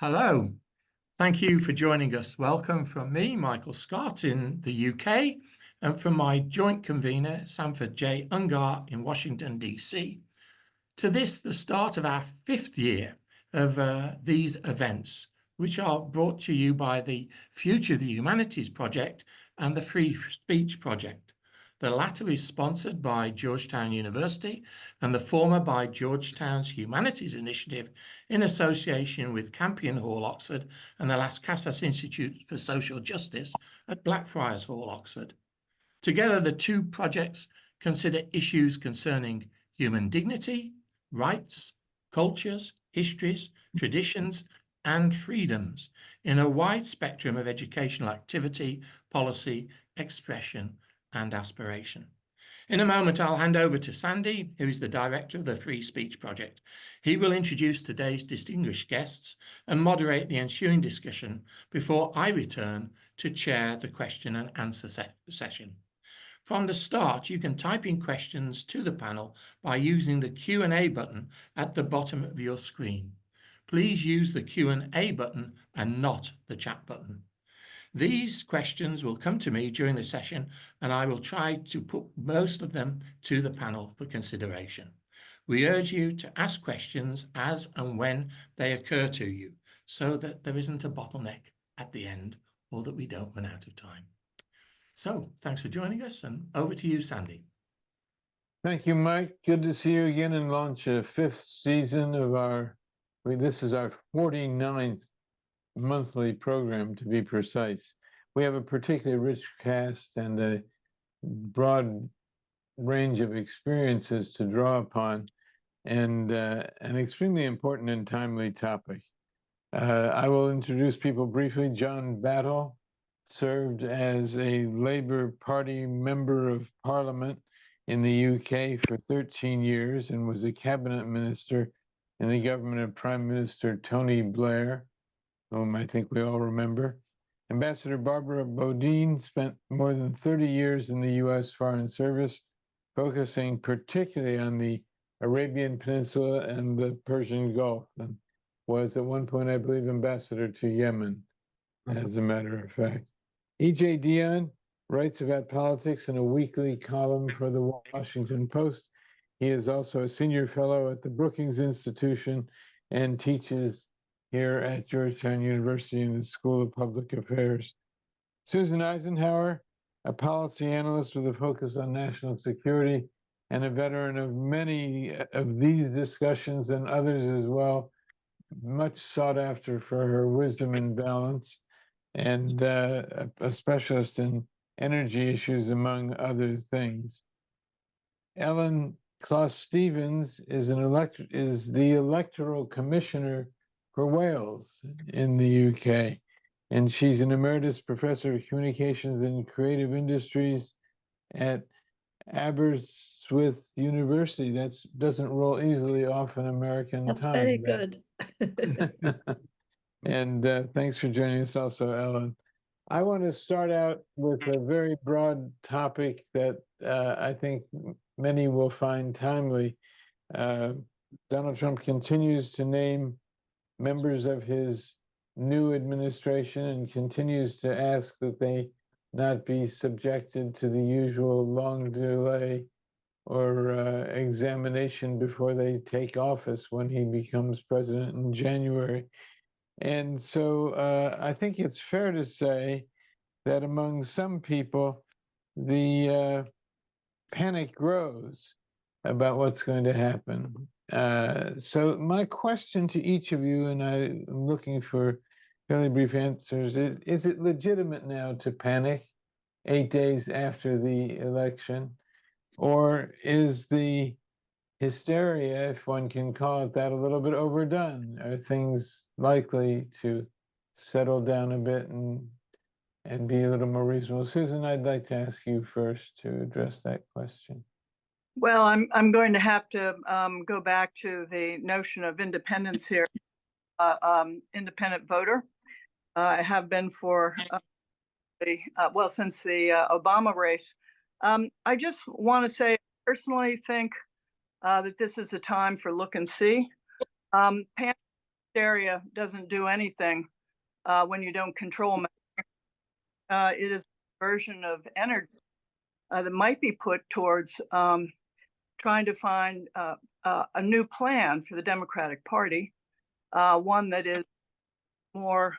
Hello, thank you for joining us. Welcome from me, Michael Scott in the UK, and from my joint convener, Sanford J. Ungar in Washington, DC. To this, the start of our fifth year of these events, which are brought to you by the Future of the Humanities Project and the Free Speech Project. The latter is sponsored by Georgetown University and the former by Georgetown's Humanities Initiative in association with Campion Hall, Oxford, and the Las Casas Institute for Social Justice at Blackfriars Hall, Oxford. Together, the two projects consider issues concerning human dignity, rights, cultures, histories, traditions, and freedoms in a wide spectrum of educational activity, policy, expression, and aspiration. In a moment, I'll hand over to Sandy, who is the director of the Free Speech Project. He will introduce today's distinguished guests and moderate the ensuing discussion before I return to chair the question and answer session. From the start, you can type in questions to the panel by using the Q&A button at the bottom of your screen. Please use the Q&A button and not the chat button. These questions will come to me during the session, and I will try to put most of them to the panel for consideration. We urge you to ask questions as and when they occur to you, so that there isn't a bottleneck at the end or that we don't run out of time. So thanks for joining us, and over to you, Sandy. Thank you, Mike. Good to see you again and launch a fifth season of this is our 49th monthly program, to be precise. We have a particularly rich cast and a broad range of experiences to draw upon, and an extremely important and timely topic. I will introduce people briefly. John Battle served as a Labour Party Member of Parliament in the UK for 13 years and was a cabinet minister in the government of Prime Minister Tony Blair, whom I think we all remember. Ambassador Barbara Bodine spent more than 30 years in the US Foreign Service, focusing particularly on the Arabian Peninsula and the Persian Gulf, and was at one point, I believe, ambassador to Yemen, as a matter of fact. E.J. Dionne writes about politics in a weekly column for the Washington Post. He is also a senior fellow at the Brookings Institution and teaches here at Georgetown University in the School of Public Affairs. Susan Eisenhower, a policy analyst with a focus on national security and a veteran of many of these discussions and others as well, much sought after for her wisdom and balance, and a specialist in energy issues, among other things. Ellen Closs-Stevens is the electoral commissioner for Wales in the UK, and she's an emeritus professor of communications and creative industries at Aberystwyth University. That doesn't roll easily off an American That's tongue. very good. And thanks for joining us also, Ellen. I want to start out with a very broad topic that I think many will find timely. Donald Trump continues to name members of his new administration and continues to ask that they not be subjected to the usual long delay or examination before they take office when he becomes president in January. And so I think it's fair to say that among some people, the panic grows about what's going to happen. So my question to each of you, and I'm looking for fairly brief answers, is it legitimate now to panic 8 days after the election? Or is the hysteria, if one can call it that, a little bit overdone? Are things likely to settle down a bit and be a little more reasonable? Susan, I'd like to ask you first to address that question. Well, I'm going to have to go back to the notion of independence here. Independent voter. I have been for since the Obama race. I just want to say, I personally think that this is a time for look and see. Panic hysteria doesn't do anything when you don't control. It is a version of energy that might be put towards trying to find a new plan for the Democratic Party, one that is more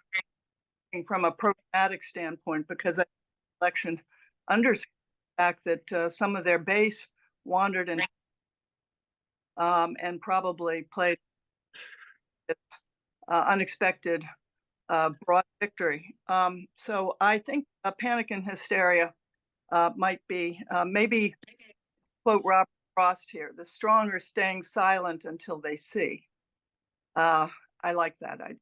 from a programmatic standpoint, because that election underscores the fact that some of their base wandered and probably played unexpected broad victory. So I think panic and hysteria might be maybe, quote Robert Frost here, the strong are staying silent until they see. I like that idea.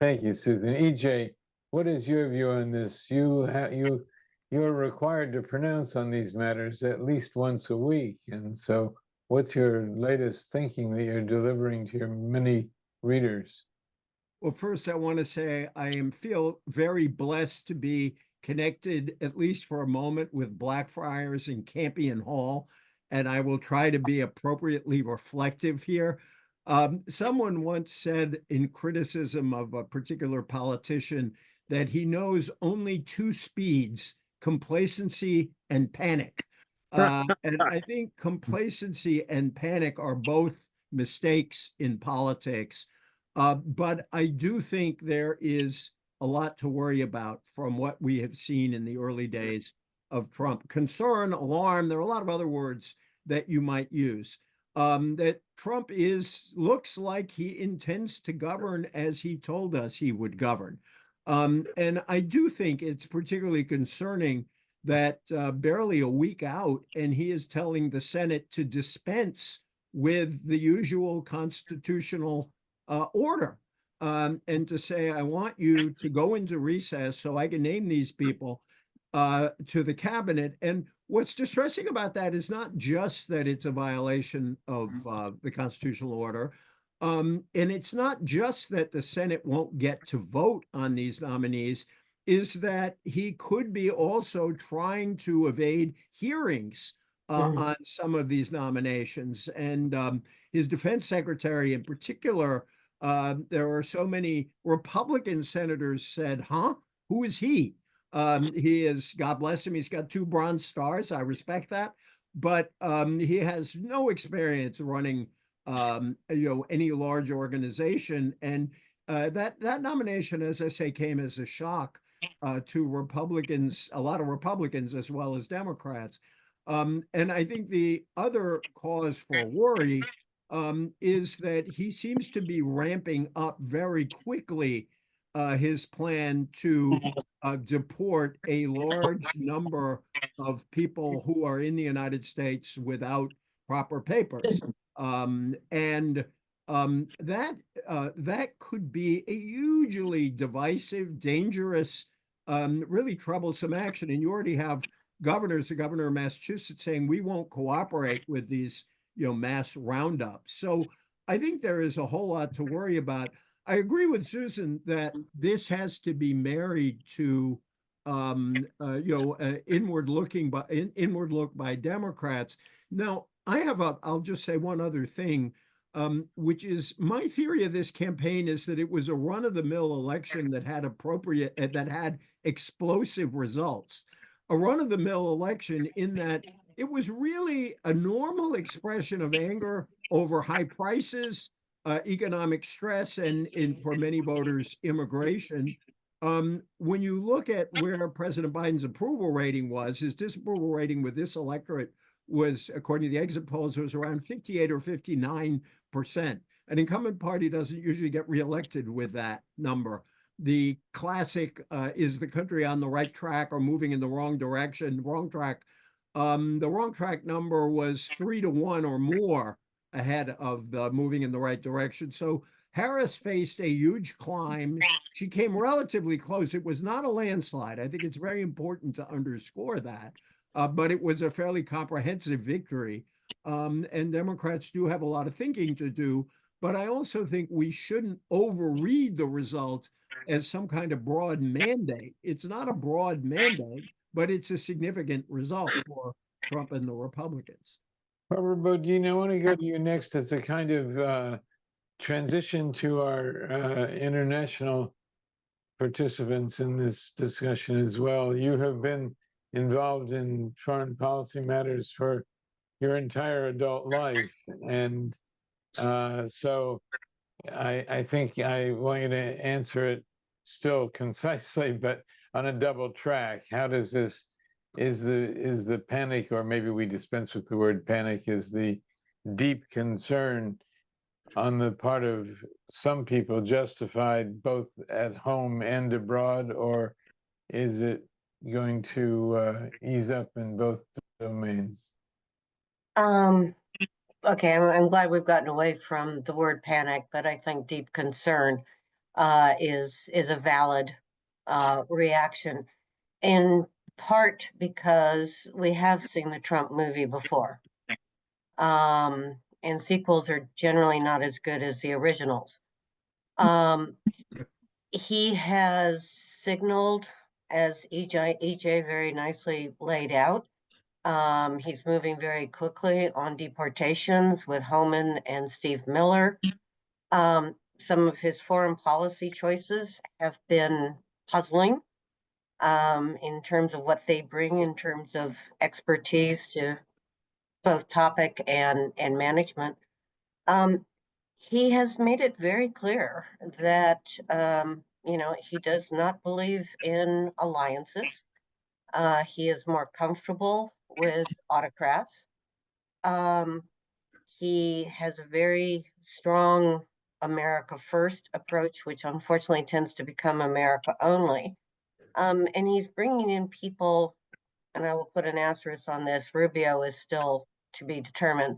Thank you, Susan. EJ, what is your view on this? You're required to pronounce on these matters at least once a week, and so what's your latest thinking that you're delivering to your many readers? Well, first, I want to say feel very blessed to be connected, at least for a moment, with Blackfriars and Campion Hall, and I will try to be appropriately reflective here. Someone once said in criticism of a particular politician that he knows only two speeds: complacency and panic. And I think complacency and panic are both mistakes in politics. But I do think there is a lot to worry about from what we have seen in the early days of Trump. Concern, alarm, there are a lot of other words that you might use. That Trump looks like he intends to govern as he told us he would govern. And I do think it's particularly concerning that barely a week out, and he is telling the Senate to dispense with the usual constitutional order, and to say, I want you to go into recess so I can name these people to the cabinet. And what's distressing about that is not just that it's a violation of the constitutional order, and it's not just that the Senate won't get to vote on these nominees, is that he could be also trying to evade hearings on some of these nominations. And his defense secretary in particular, there are so many Republican senators said, who is he? He is, God bless him, he's got 2 Bronze Stars. I respect that. But he has no experience running any large organization. And that nomination, as I say, came as a shock to Republicans, a lot of Republicans as well as Democrats. And I think the other cause for worry is that he seems to be ramping up very quickly his plan to deport a large number of people who are in the United States without proper papers. That could be a hugely divisive, dangerous, really troublesome action. And you already have the governor of Massachusetts saying, we won't cooperate with these mass roundups. So I think there is a whole lot to worry about. I agree with Susan that this has to be married to inward look by Democrats. Now, I'll just say one other thing, which is my theory of this campaign is that it was a run-of-the-mill election that had explosive results. A run-of-the-mill election in that it was really a normal expression of anger over high prices, economic stress, and for many voters, immigration. When you look at where President Biden's approval rating was, his disapproval rating with this electorate was, according to the exit polls, was around 58 or 59%. An incumbent party doesn't usually get reelected with that number. The classic is the country on the right track or moving in the wrong direction, wrong track. The wrong track number was 3-1 or more ahead of the moving in the right direction. So Harris faced a huge climb. She came relatively close. It was not a landslide. I think it's very important to underscore that. But it was a fairly comprehensive victory. And Democrats do have a lot of thinking to do. But I also think we shouldn't overread the result as some kind of broad mandate. It's not a broad mandate, but it's a significant result for Trump and the Republicans. Barbara Bodine, I want to go to you next as a kind of transition to our international participants in this discussion as well. You have been involved in foreign policy matters for your entire adult life. And so I think I want you to answer it still concisely, but on a double track. How does this, is the panic, or maybe we dispense with the word panic, is the deep concern on the part of some people justified both at home and abroad, or is it going to ease up in both domains? Okay, I'm glad we've gotten away from the word panic, but I think deep concern is a valid reaction, in part because we have seen the Trump movie before. And sequels are generally not as good as the originals. He has signaled, as EJ very nicely laid out, he's moving very quickly on deportations with Homan and Steve Miller. Some of his foreign policy choices have been puzzling in terms of what they bring in terms of expertise to both topic and management. He has made it very clear that he does not believe in alliances. He is more comfortable with autocrats. He has a very strong America first approach, which unfortunately tends to become America only. And he's bringing in people, and I will put an asterisk on this, Rubio is still to be determined,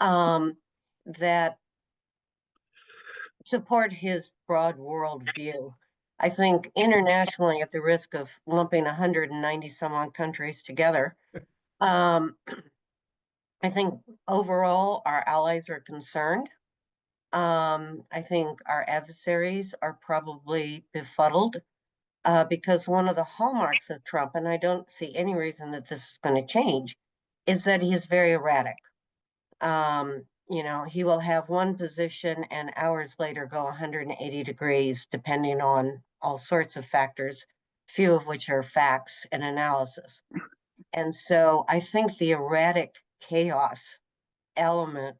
that support his broad world view. I think internationally, at the risk of lumping 190 some odd countries together, I think overall our allies are concerned. I think our adversaries are probably befuddled because one of the hallmarks of Trump, and I don't see any reason that this is going to change, is that he is very erratic. He will have one position and hours later go 180 degrees, depending on all sorts of factors, few of which are facts and analysis. And so I think the erratic chaos element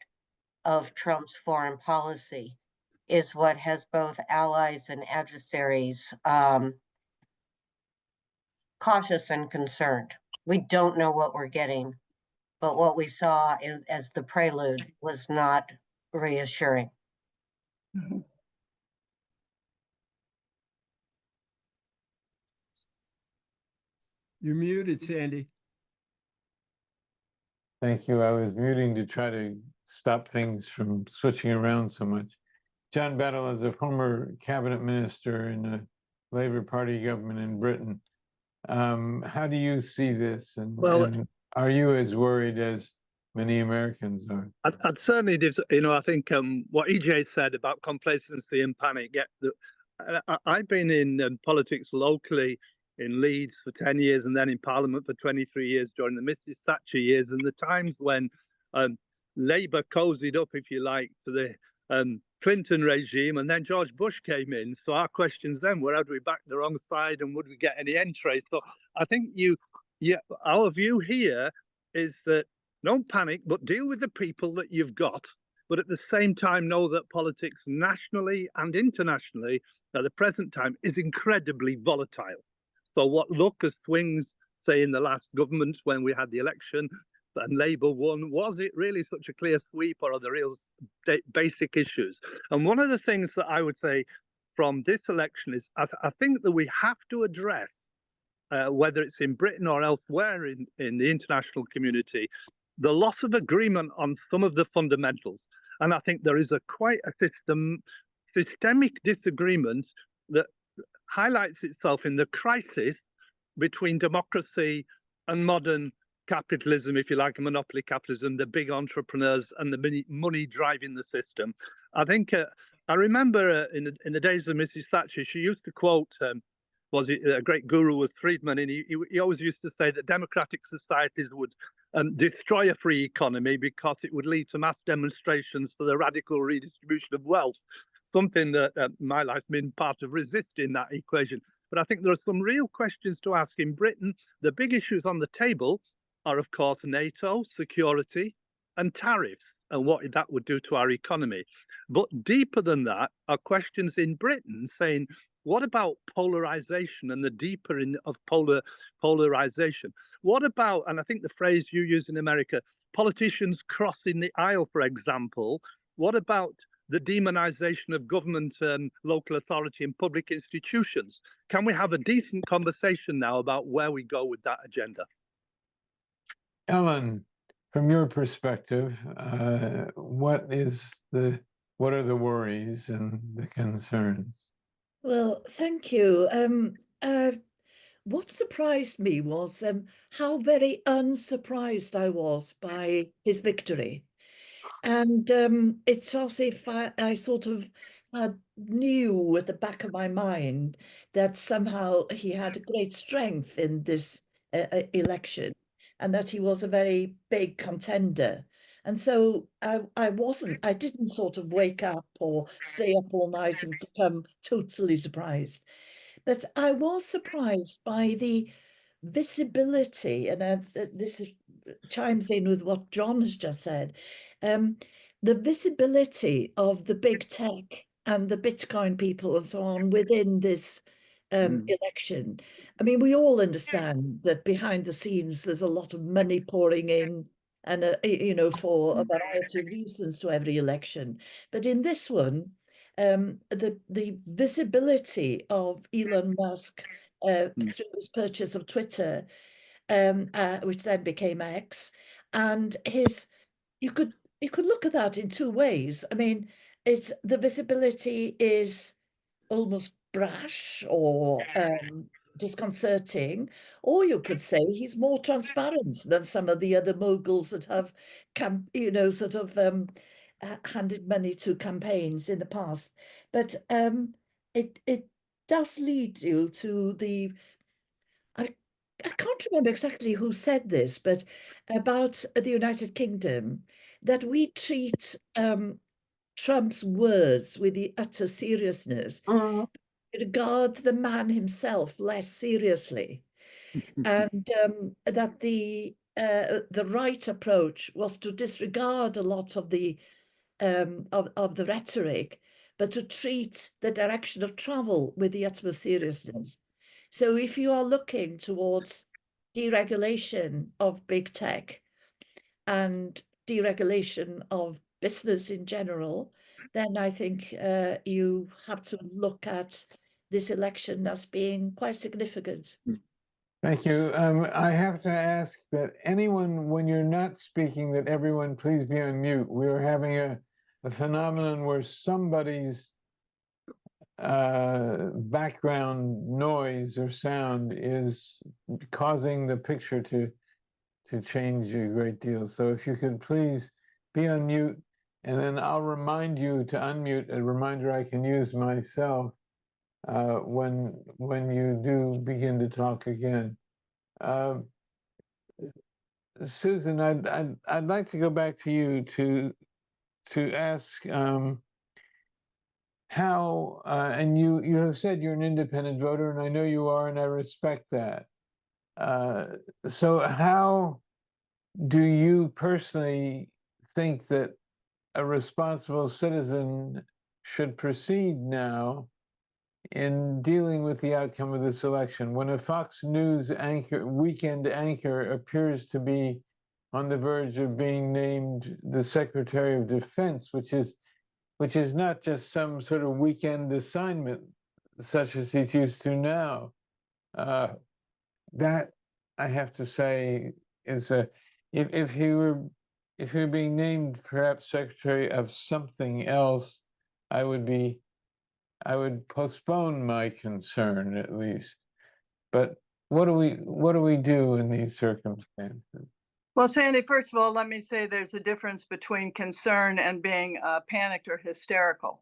of Trump's foreign policy is what has both allies and adversaries cautious and concerned. We don't know what we're getting, but what we saw as the prelude was not reassuring. Mm-hmm. You're muted, Sandy. Thank you. I was muting to try to stop things from switching around so much. John Battle, as a former cabinet minister in a Labour Party government in Britain, how do you see this? And are you as worried as many Americans are? I'd certainly, I think what EJ said about complacency and panic. Yeah, I've been in politics locally in Leeds for 10 years and then in Parliament for 23 years during the Mrs. Thatcher years, and the times when Labour cozied up, if you like, to the Clinton regime, and then George Bush came in. So our questions then were, had we backed the wrong side and would we get any entry? So I think our view here is that don't panic, but deal with the people that you've got. But at the same time, know that politics nationally and internationally at the present time is incredibly volatile. So what look as swings, say, in the last government when we had the election and Labour won, was it really such a clear sweep, or are there real basic issues? And one of the things that I would say from this election is I think that we have to address, whether it's in Britain or elsewhere in the international community, the loss of agreement on some of the fundamentals. And I think there is quite a systemic disagreement that highlights itself in the crisis between democracy and modern capitalism, if you like, a monopoly capitalism, the big entrepreneurs and the money driving the system. I think I remember in the days of Mrs. Thatcher, she used to quote, was it a great guru was Friedman, and he always used to say that democratic societies would destroy a free economy because it would lead to mass demonstrations for the radical redistribution of wealth, something that my life's been part of resisting that equation. But I think there are some real questions to ask in Britain. The big issues on the table are, of course, NATO, security, and tariffs, and what that would do to our economy. But deeper than that are questions in Britain saying, what about polarization and the deepening of polarization? What about, and I think the phrase you use in America, politicians crossing the aisle, for example, what about the demonization of government and local authority and public institutions? Can we have a decent conversation now about where we go with that agenda? Ellen, from your perspective, what are the worries and the concerns? Well, thank you. What surprised me was how very unsurprised I was by his victory. And it's as if I sort of knew at the back of my mind that somehow he had great strength in this election and that he was a very big contender. And so I didn't sort of wake up or stay up all night and become totally surprised. But I was surprised by the visibility, and this chimes in with what John has just said, the visibility of the big tech and the Bitcoin people and so on within this election. I mean, we all understand that behind the scenes, there's a lot of money pouring in and, for a variety of reasons to every election. But in this one, the visibility of Elon Musk through his purchase of Twitter, which then became X, and you could look at that in two ways. I mean, it's the visibility is almost brash or disconcerting, or you could say he's more transparent than some of the other moguls that have handed money to campaigns in the past. But it does lead you to I can't remember exactly who said this, but about the United Kingdom, that we treat Trump's words with the utter seriousness, regard the man himself less seriously, and that the right approach was to disregard a lot of the rhetoric, but to treat the direction of travel with the utmost seriousness. So if you are looking towards deregulation of big tech and deregulation of business in general, then I think you have to look at this election as being quite significant. Thank you. I have to ask that anyone, when you're not speaking, that everyone please be on mute. We're having a phenomenon where somebody's background noise or sound is causing the picture to change a great deal. So if you could please be on mute, and then I'll remind you to unmute, a reminder I can use myself when you do begin to talk again. Susan, I'd like to go back to you to ask how, and you have said you're an independent voter, and I know you are, and I respect that. So how do you personally think that a responsible citizen should proceed now in dealing with the outcome of this election? When a Fox News weekend anchor appears to be on the verge of being named the Secretary of Defense, which is not just some sort of weekend assignment such as he's used to now. That, I have to say, is if he were being named perhaps Secretary of something else, I would postpone my concern at least. But what do we do in these circumstances? Well, Sandy, first of all, let me say there's a difference between concern and being panicked or hysterical.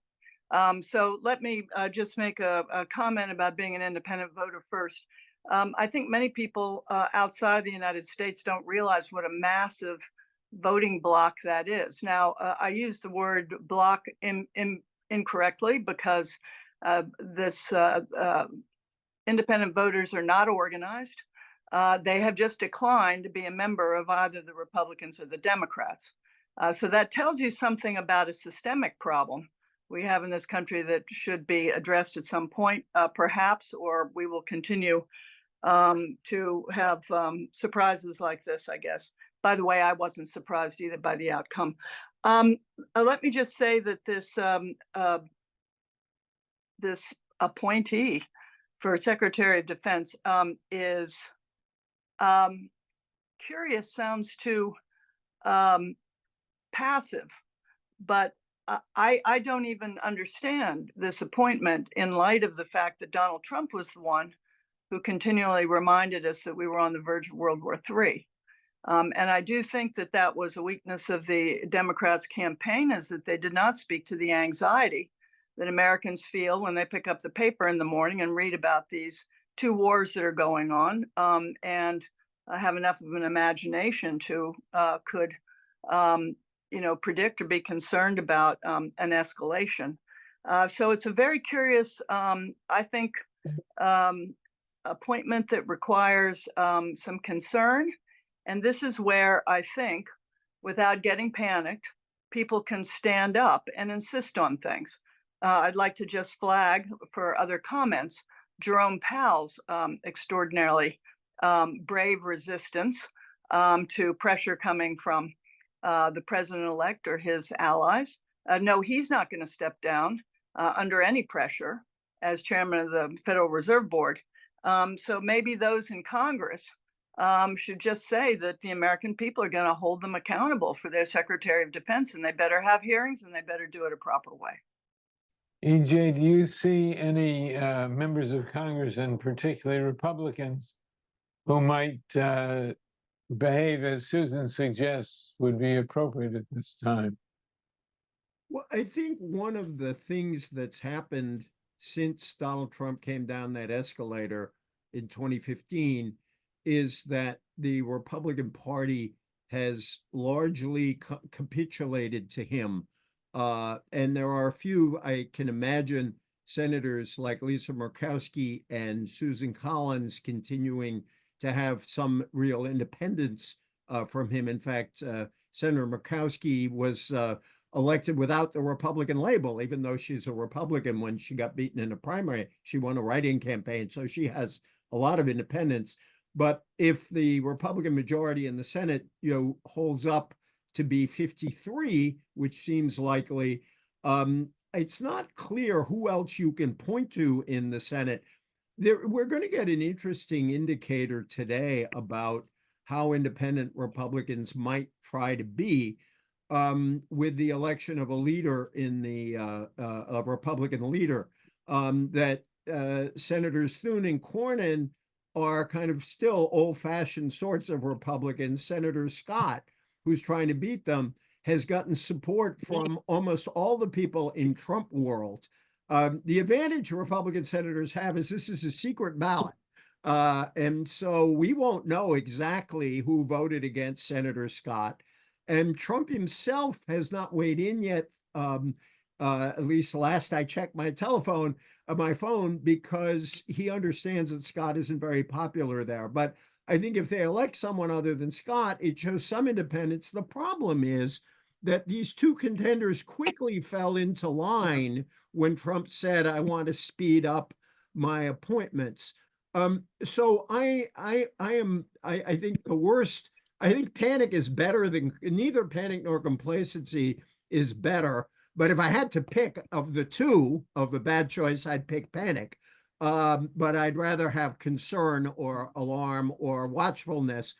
So let me just make a comment about being an independent voter first. I think many people outside the United States don't realize what a massive voting bloc that is. Now, I use the word bloc incorrectly because this independent voters are not organized. They have just declined to be a member of either the Republicans or the Democrats. So that tells you something about a systemic problem we have in this country that should be addressed at some point, perhaps, or we will continue to have surprises like this, I guess. By the way, I wasn't surprised either by the outcome. Let me just say that this appointee for Secretary of Defense is curious, sounds too passive, but I don't even understand this appointment in light of the fact that Donald Trump was the one who continually reminded us that we were on the verge of World War III. And I do think that that was a weakness of the Democrats' campaign, is that they did not speak to the anxiety that Americans feel when they pick up the paper in the morning and read about these two wars that are going on, and have enough of an imagination to predict or be concerned about an escalation. So it's a very curious, I think, appointment that requires some concern. And this is where I think, without getting panicked, people can stand up and insist on things. I'd like to just flag for other comments Jerome Powell's extraordinarily brave resistance to pressure coming from the president-elect or his allies. No, he's not going to step down under any pressure as chairman of the Federal Reserve Board. So maybe those in Congress should just say that the American people are going to hold them accountable for their Secretary of Defense, and they better have hearings and they better do it a proper way. EJ, do you see any members of Congress, and particularly Republicans, who might behave as Susan suggests would be appropriate at this time? Well, I think one of the things that's happened since Donald Trump came down that escalator in 2015 is that the Republican Party has largely capitulated to him. And there are a few, I can imagine, senators like Lisa Murkowski and Susan Collins continuing to have some real independence from him. In fact, Senator Murkowski was elected without the Republican label, even though she's a Republican. When she got beaten in a primary, she won a write-in campaign. So she has a lot of independence. But if the Republican majority in the Senate, holds up to be 53, which seems likely, it's not clear who else you can point to in the Senate. We're going to get an interesting indicator today about how independent Republicans might try to be with the election of a leader in a Republican leader. That Senators Thune and Cornyn are kind of still old-fashioned sorts of Republicans. Senator Scott, who's trying to beat them, has gotten support from almost all the people in Trump world. The advantage Republican senators have is this is a secret ballot. And so we won't know exactly who voted against Senator Scott. And Trump himself has not weighed in yet, at least last I checked my phone, because he understands that Scott isn't very popular there. But I think if they elect someone other than Scott, it shows some independence. The problem is that these two contenders quickly fell into line when Trump said, I want to speed up my appointments. So I think the worst, I think panic is better than, neither panic nor complacency is better. But if I had to pick of the two of a bad choice, I'd pick panic. But I'd rather have concern or alarm or watchfulness.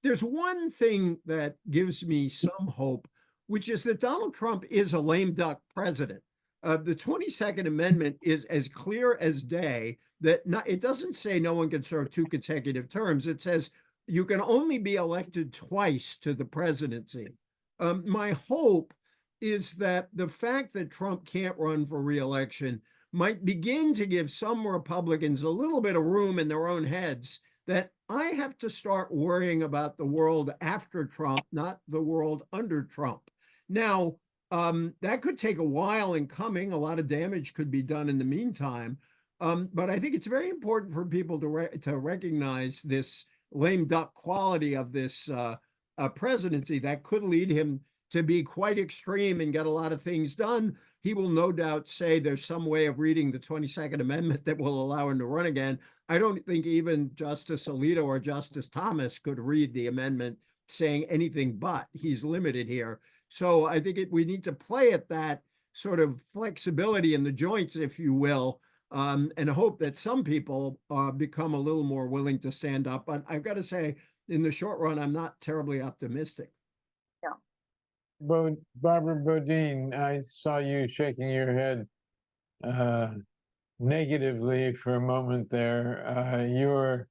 There's one thing that gives me some hope, which is that Donald Trump is a lame duck president. The 22nd Amendment is as clear as day that it doesn't say no one can serve 2 consecutive terms. It says you can only be elected twice to the presidency. My hope is that the fact that Trump can't run for re-election might begin to give some Republicans a little bit of room in their own heads that I have to start worrying about the world after Trump, not the world under Trump. Now, that could take a while in coming. A lot of damage could be done in the meantime. But I think it's very important for people to recognize this lame duck quality of this presidency that could lead him to be quite extreme and get a lot of things done. He will no doubt say there's some way of reading the 22nd Amendment that will allow him to run again. I don't think even Justice Alito or Justice Thomas could read the amendment saying anything but. He's limited here. So I think we need to play at that sort of flexibility in the joints, if you will, and hope that some people become a little more willing to stand up. But I've got to say, in the short run, I'm not terribly optimistic. Barbara Bodine, I saw you shaking your head negatively for a moment there. You're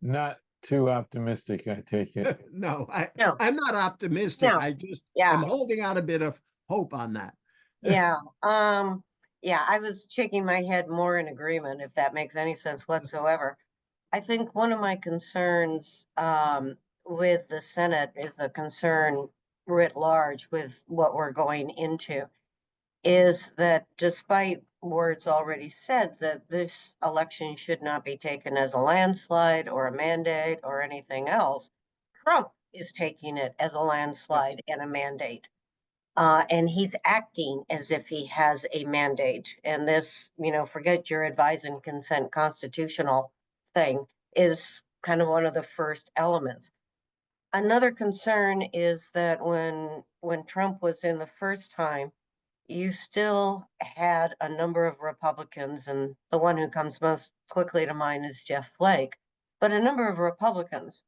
not too optimistic, I take it. No, No. I'm not optimistic. No. I just Yeah. am holding out a bit of hope on that. Yeah, yeah, I was shaking my head more in agreement, if that makes any sense whatsoever. I think one of my concerns with the Senate is a concern writ large with what we're going into, is that despite words already said that this election should not be taken as a landslide or a mandate or anything else, Trump is taking it as a landslide and a mandate. And he's acting as if he has a mandate. And this, forget your advise and consent constitutional thing, is kind of one of the first elements. Another concern is that when Trump was in the first time, you still had a number of Republicans, and the one who comes most quickly to mind is Jeff Flake, but a number of Republicans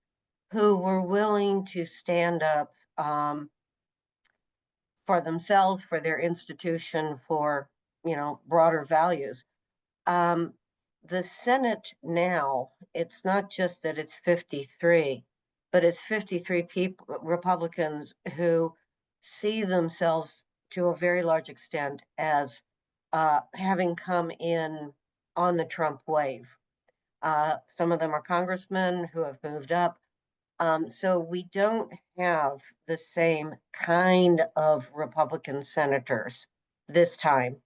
who were willing to stand up for themselves, for their institution, for broader values. The Senate now, it's not just that it's 53, but it's 53 people, Republicans, who see themselves to a very large extent as having come in on the Trump wave. Some of them are congressmen who have moved up. So we don't have the same kind of Republican senators this time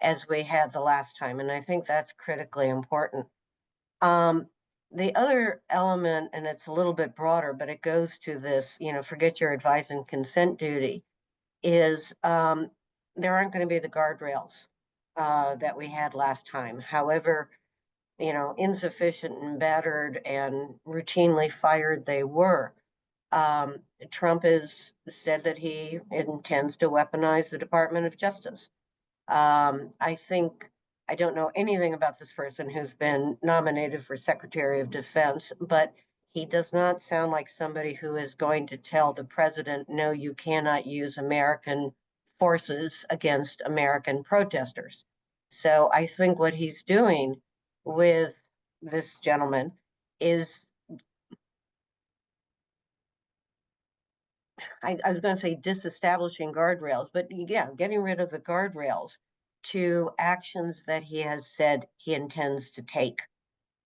as we had the last time. And I think that's critically important. The other element, and it's a little bit broader, but it goes to this, forget your advice and consent duty, is there aren't going to be the guardrails that we had last time. However, insufficient and battered and routinely fired they were. Trump has said that he intends to weaponize the Department of Justice. I don't know anything about this person who's been nominated for Secretary of Defense, but he does not sound like somebody who is going to tell the president, no, you cannot use American forces against American protesters. So I think what he's doing with this gentleman is, I was going to say disestablishing guardrails, but yeah, getting rid of the guardrails to actions that he has said he intends to take.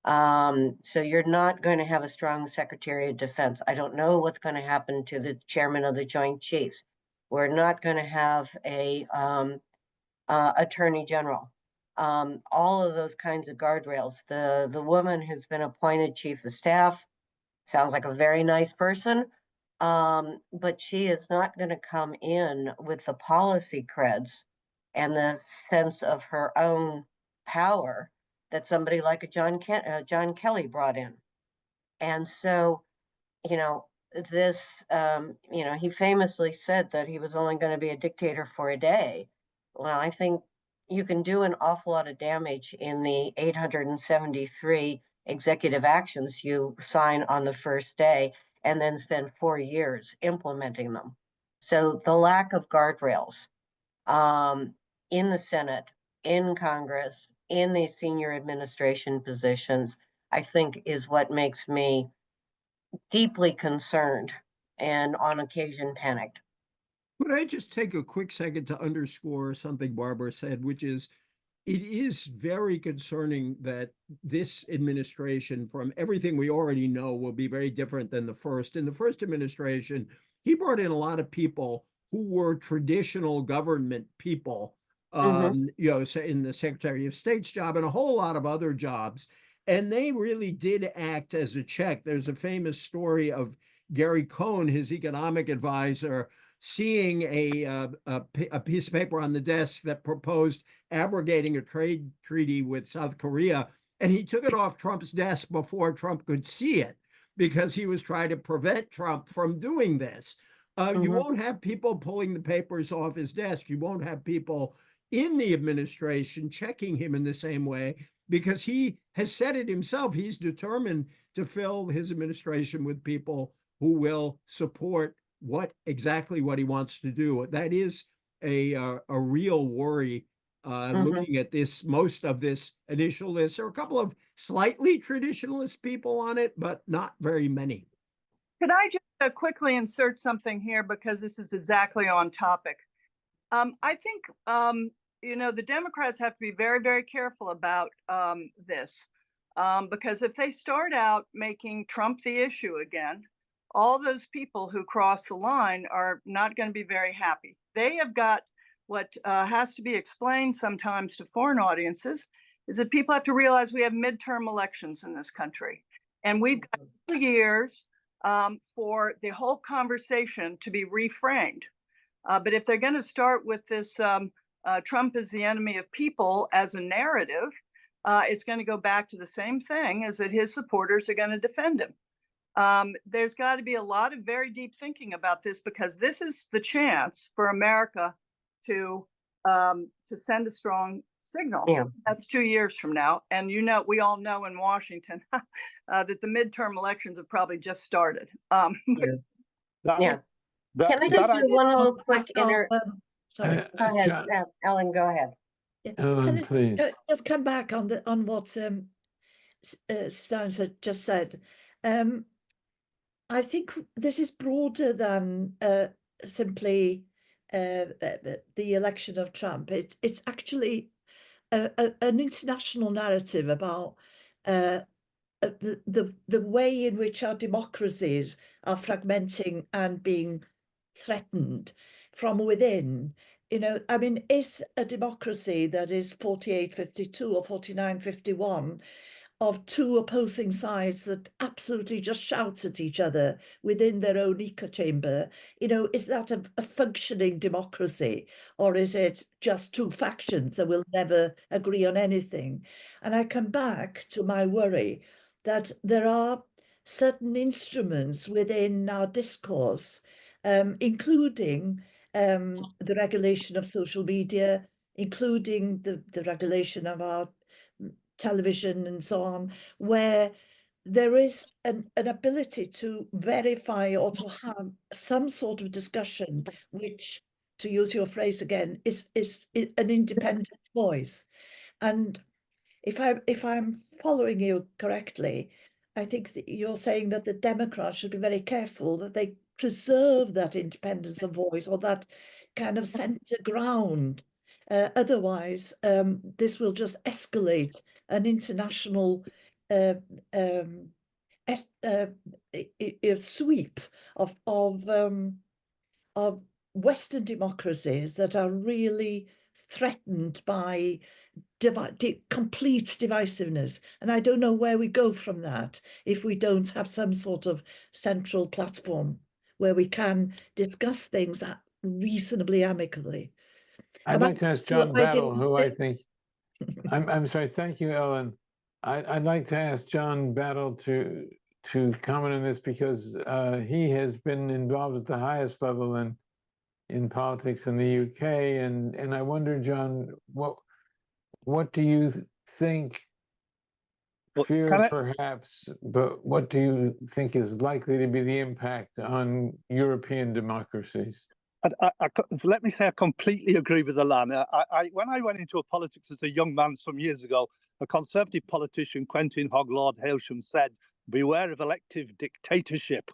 So you're not going to have a strong Secretary of Defense. I don't know what's going to happen to the chairman of the Joint Chiefs. We're not going to have a Attorney General. All of those kinds of guardrails. The woman who's been appointed Chief of Staff sounds like a very nice person, but she is not going to come in with the policy creds and the sense of her own power that somebody like a John Kelly brought in. And so, this, he famously said that he was only going to be a dictator for a day. Well, I think you can do an awful lot of damage in the 873 executive actions you sign on the first day and then spend 4 years implementing them. So the lack of guardrails in the Senate, in Congress, in these senior administration positions, I think is what makes me deeply concerned and on occasion panicked. Could I just take a quick second to underscore something Barbara said, which is it is very concerning that this administration, from everything we already know, will be very different than the first. In the first administration, he brought in a lot of people who were traditional government people, you know, say in the Secretary of State's job and a whole lot of other jobs. And they really did act as a check. There's a famous story of Gary Cohn, his economic advisor, seeing a piece of paper on the desk that proposed abrogating a trade treaty with South Korea, and he took it off Trump's desk before Trump could see it because he was trying to prevent Trump from doing this. You won't have people pulling the papers off his desk. You won't have people in the administration checking him in the same way because he has said it himself. He's determined to fill his administration with people who will support exactly what he wants to do. That is a real worry. Looking at most of this initial list, there are a couple of slightly traditionalist people on it, but not very many. Could I just quickly insert something here because this is exactly on topic? I think, you know, the Democrats have to be very, very careful about this because if they start out making Trump the issue again, all those people who cross the line are not going to be very happy. They have got what has to be explained sometimes to foreign audiences is that people have to realize we have midterm elections in this country. And we've got 2 years for the whole conversation to be reframed. But if they're going to start with this Trump is the enemy of people as a narrative, it's going to go back to the same thing, is that his supporters are going to defend him. There's got to be a lot of very deep thinking about this because this is the chance for America to send a strong signal. Yeah. That's 2 years from now. And you know, we all know in Washington that the midterm elections have probably just started. Yeah. Can I just do one little quick Sorry. Go ahead, Ellen, go ahead. Yeah. Ellen, Can I please. just come back on what Stanza just said? I think this is broader than simply the election of Trump. It's actually an international narrative about the way in which our democracies are fragmenting and being threatened from within. You know, I mean, is a democracy that is 48-52 or 49-51 of two opposing sides that absolutely just shout at each other within their own echo chamber, you know, is that a functioning democracy, or is it just two factions that will never agree on anything? And I come back to my worry that there are certain instruments within our discourse, including the regulation of social media, including the regulation of our television and so on, where there is an ability to verify or to have some sort of discussion, which, to use your phrase again, is an independent voice. And if I'm following you correctly, I think that you're saying that the Democrats should be very careful that they preserve that independence of voice or that kind of center ground. Otherwise, this will just escalate an international sweep of Western democracies that are really threatened by complete divisiveness. And I don't know where we go from that if we don't have some sort of central platform where we can discuss things reasonably amicably. I'd like to ask John Battle, who I think, I'm sorry, thank you, Ellen. I'd like to ask John Battle to comment on this because he has been involved at the highest level in politics in the UK. And I wonder, John, what do you think, fear perhaps, but what do you think is likely to be the impact on European democracies? Let me say I completely agree with Alan. When I went into politics as a young man some years ago, a Conservative politician, Quentin Hogg Lord Hailsham, said, "Beware of elective dictatorship."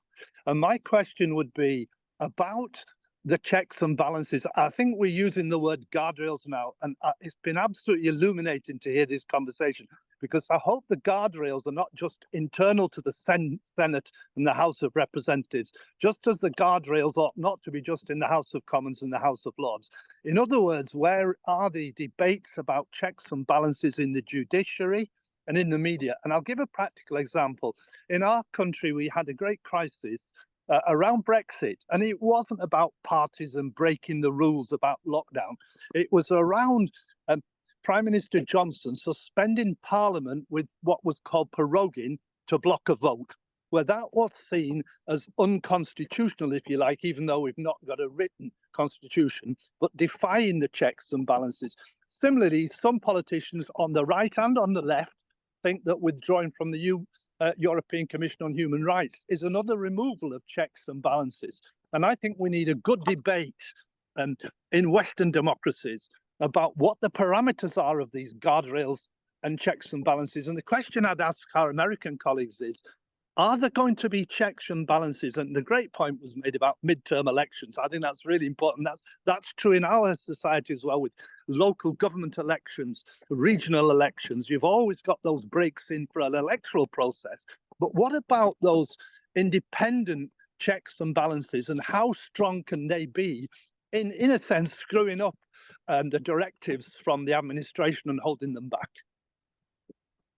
And my question would be about the checks and balances. I think we're using the word guardrails now, and it's been absolutely illuminating to hear this conversation, because I hope the guardrails are not just internal to the Senate and the House of Representatives, just as the guardrails ought not to be just in the House of Commons and the House of Lords. In other words, where are the debates about checks and balances in the judiciary and in the media? And I'll give a practical example. In our country, we had a great crisis around Brexit, and it wasn't about parties and breaking the rules about lockdown. It was around Prime Minister Johnson suspending Parliament with what was called proroguing to block a vote, where that was seen as unconstitutional, if you like, even though we've not got a written constitution, but defying the checks and balances. Similarly, some politicians on the right and on the left think that withdrawing from the European Commission on Human Rights is another removal of checks and balances. And I think we need a good debate in Western democracies about what the parameters are of these guardrails and checks and balances. And the question I'd ask our American colleagues is, are there going to be checks and balances? And the great point was made about midterm elections. I think that's really important. That's true in our society as well, with local government elections, regional elections. You've always got those breaks in for an electoral process. But what about those independent checks and balances, and how strong can they be in a sense, screwing up the directives from the administration and holding them back?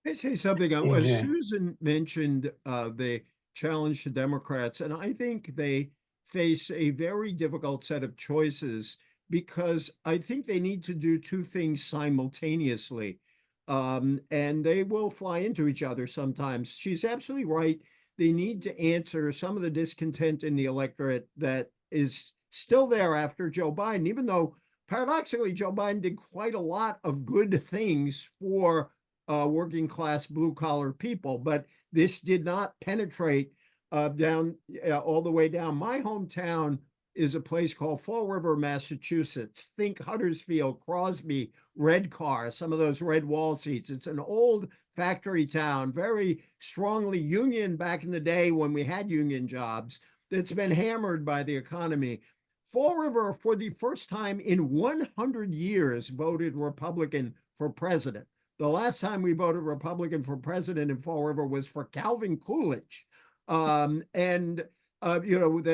Can I say something? Yeah. Susan mentioned the challenge to Democrats, and I think they face a very difficult set of choices, because I think they need to do two things simultaneously, and they will fly into each other sometimes. She's absolutely right. They need to answer some of the discontent in the electorate that is still there after Joe Biden, even though paradoxically Joe Biden did quite a lot of good things for working class blue collar people, but this did not penetrate down all the way down. My hometown is a place called Fall River, Massachusetts. Think Huddersfield, Crosby, Redcar, some of those red wall seats. It's an old factory town, very strongly union back in the day when we had union jobs, that's been hammered by the economy. Fall River, for the first time in 100 years, voted Republican for president. The last time we voted Republican for president in Fall River was for Calvin Coolidge. The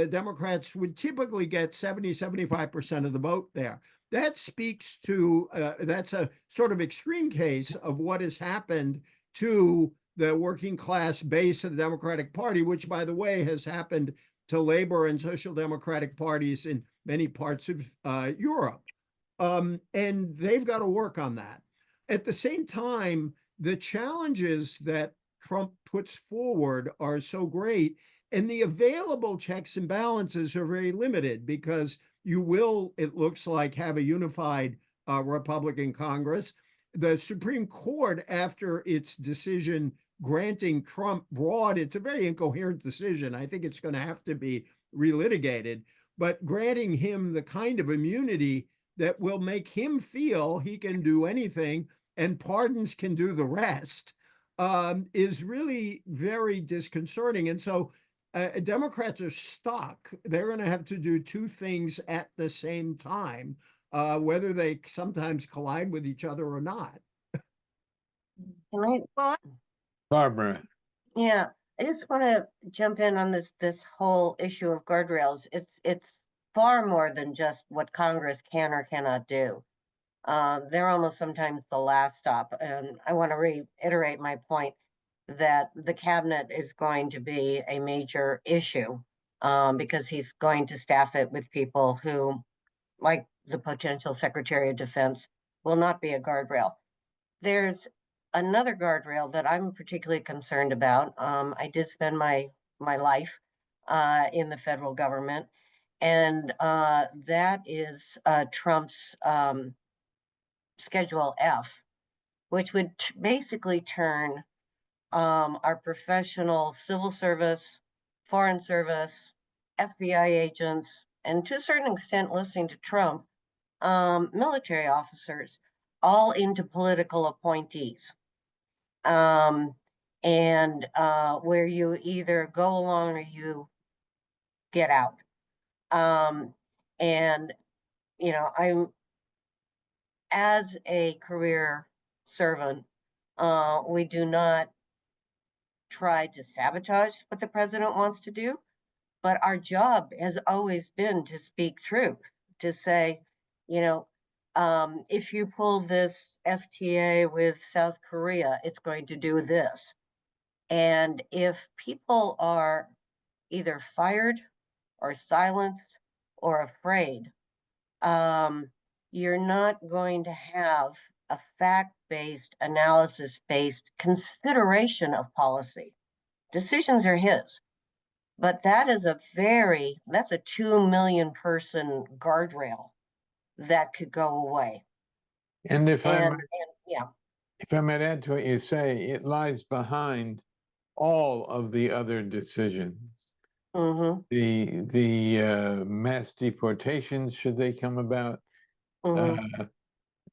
Democrats would typically get 70-75% of the vote there. That speaks to, that's a sort of extreme case of what has happened to the working class base of the Democratic Party, which, by the way, has happened to labor and social democratic parties in many parts of Europe. And they've got to work on that. At the same time, the challenges that Trump puts forward are so great, and the available checks and balances are very limited, because you will, it looks like, have a unified Republican Congress. The Supreme Court, after its decision granting Trump it's a very incoherent decision. I think it's going to have to be relitigated, but granting him the kind of immunity that will make him feel he can do anything and pardons can do the rest, is really very disconcerting. And so Democrats are stuck. They're going to have to do two things at the same time, whether they sometimes collide with each other or not. Can I? Well, Barbara. Yeah, I just want to jump in on this whole issue of guardrails. It's far more than just what Congress can or cannot do. They're almost sometimes the last stop. And I want to reiterate my point that the cabinet is going to be a major issue, because he's going to staff it with people who, like the potential Secretary of Defense, will not be a guardrail. There's another guardrail that I'm particularly concerned about. I did spend my life in the federal government, and that is Trump's Schedule F, which would basically turn our professional civil service, foreign service, FBI agents, and to a certain extent, listening to Trump, military officers, all into political appointees. Where you either go along or you get out. And, you know, as a career servant, we do not try to sabotage what the president wants to do, but our job has always been to speak truth, to say, you know, if you pull this FTA with South Korea, it's going to do this. And if people are either fired or silenced or afraid, you're not going to have a fact-based, analysis-based consideration of policy. Decisions are his, but that's a 2 million person guardrail that could go away. And if I And, might, and yeah, if I might add to what you say, it lies behind all of the other decisions. mm-hmm, The mass deportations, should they come about, mm-hmm,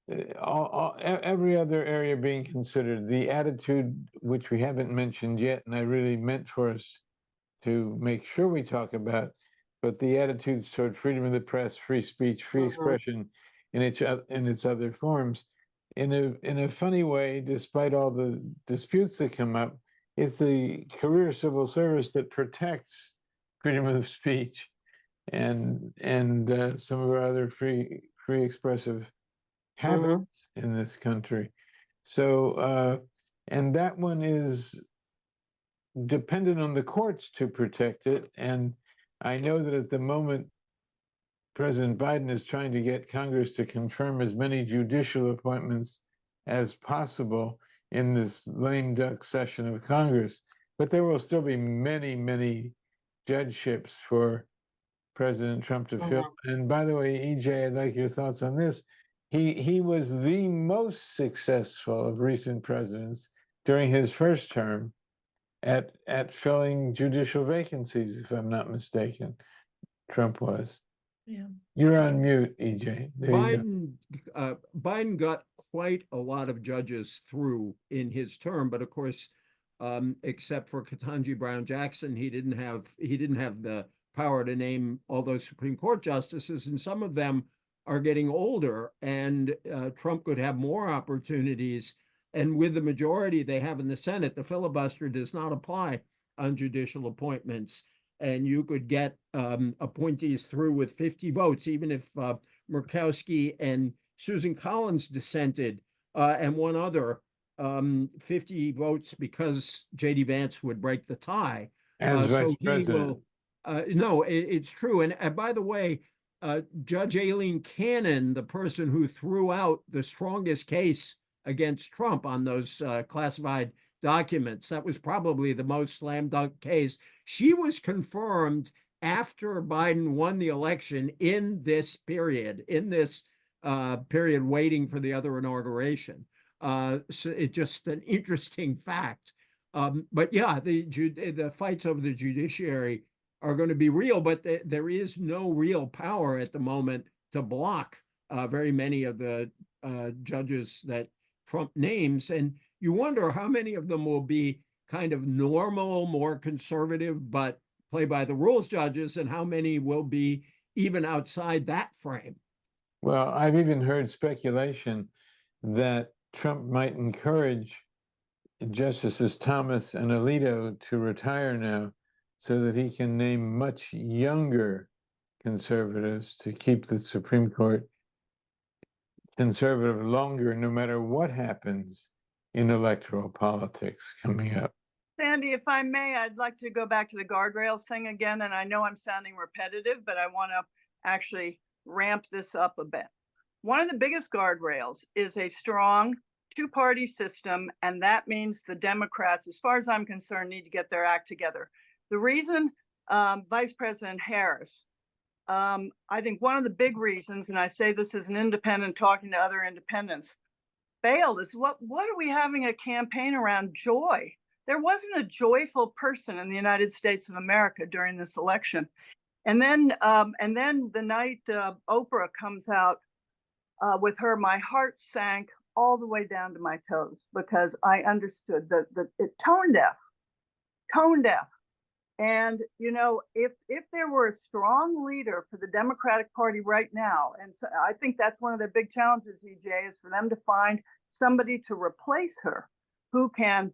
every other area being considered, the attitude, which we haven't mentioned yet, and I really meant for us to make sure we talk about, but the attitudes toward freedom of the press, free speech, free Mhm. expression in its other forms. In a funny way, despite all the disputes that come up, it's the career civil service that protects freedom of speech and some of our other free expressive habits in this country. So and that one is dependent on the courts to protect it. And I know that at the moment, President Biden is trying to get Congress to confirm as many judicial appointments as possible in this lame duck session of Congress. But there will still be many, many judgeships for President Trump to fill. And by the way, EJ, I'd like your thoughts on this. He was the most successful of recent presidents during his first term at filling judicial vacancies, if I'm not mistaken. Trump was. Yeah. You're on mute, EJ. There you go. Biden got quite a lot of judges through in his term, but of course, except for Ketanji Brown Jackson, he didn't have the power to name all those Supreme Court justices, and some of them are getting older, and Trump could have more opportunities. And with the majority they have in the Senate, the filibuster does not apply on judicial appointments. And you could get appointees through with 50 votes, even if Murkowski and Susan Collins dissented, and one other 50 votes because J.D. Vance would break the tie. As vice So he president. will. No, it's true. And by the way, Judge Aileen Cannon, the person who threw out the strongest case against Trump on those classified documents, that was probably the most slam dunk case. She was confirmed after Biden won the election in this period, waiting for the other inauguration. So it's just an interesting fact. But yeah, the fights over the judiciary are going to be real, but there is no real power at the moment to block very many of the judges that Trump names. And you wonder how many of them will be kind of normal, more conservative, but play by the rules judges, and how many will be even outside that frame. Well, I've even heard speculation that Trump might encourage Justices Thomas and Alito to retire now so that he can name much younger conservatives to keep the Supreme Court conservative longer, no matter what happens in electoral politics coming up. Sandy, if I may, I'd like to go back to the guardrails thing again. And I know I'm sounding repetitive, but I want to actually ramp this up a bit. One of the biggest guardrails is a strong two-party system, and that means the Democrats, as far as I'm concerned, need to get their act together. The reason Vice President Harris, I think one of the big reasons, and I say this as an independent talking to other independents, failed is what are we having a campaign around joy? There wasn't a joyful person in the United States of America during this election. And then the night Oprah comes out with her, my heart sank all the way down to my toes, because I understood that it tone deaf. And, you know, if there were a strong leader for the Democratic Party right now, and so I think that's one of the big challenges, EJ, is for them to find somebody to replace her who can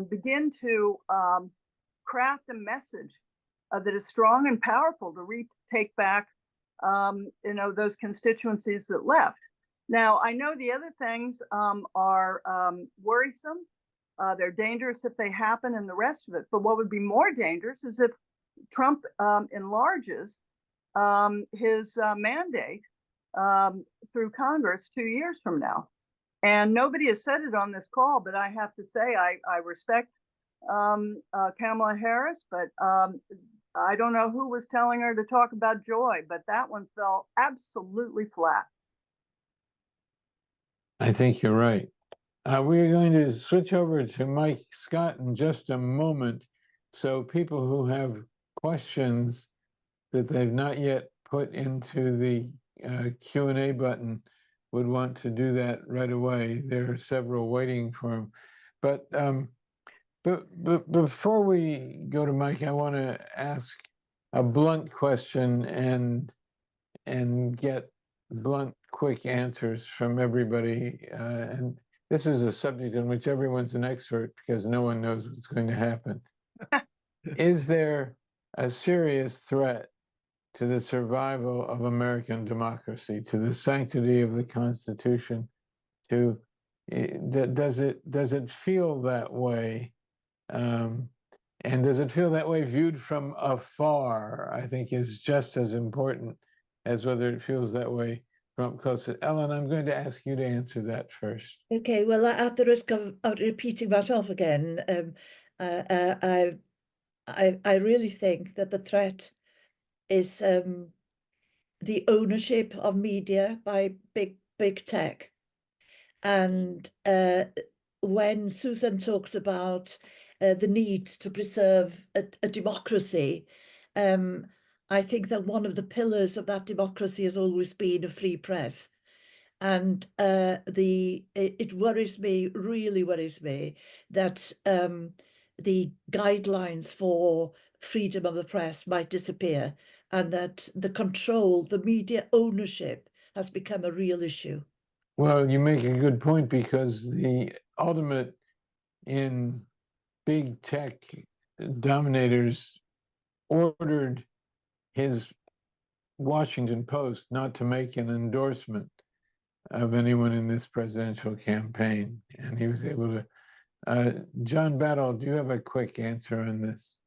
begin to craft a message that is strong and powerful to retake back, you know, those constituencies that left. Now, I know the other things are worrisome. They're dangerous if they happen and the rest of it. But what would be more dangerous is if Trump enlarges his mandate through Congress 2 years from now. And nobody has said it on this call, but I have to say I respect Kamala Harris, but I don't know who was telling her to talk about joy, but that one fell absolutely flat. I think you're right. We're going to switch over to Mike Scott in just a moment. So people who have questions that they've not yet put into the Q&A button would want to do that right away. There are several waiting for him. But before we go to Mike, I want to ask a blunt question and get blunt, quick answers from everybody. And this is a subject in which everyone's an expert because no one knows what's going to happen. Is there a serious threat to the survival of American democracy, to the sanctity of the Constitution? Does it feel that way? And does it feel that way viewed from afar? I think is just as important as whether it feels that way from close. Ellen, I'm going to ask you to answer that first. Okay, well, at the risk of repeating myself again, I really think that the threat is the ownership of media by big tech. And when Susan talks about the need to preserve a democracy, I think that one of the pillars of that democracy has always been a free press. And it worries me, really worries me, that the guidelines for freedom of the press might disappear, and that the media ownership has become a real issue. Well, you make a good point, because the ultimate in big tech dominators ordered his Washington Post not to make an endorsement of anyone in this presidential campaign, and he was able to. John Battle, do you have a quick answer on this?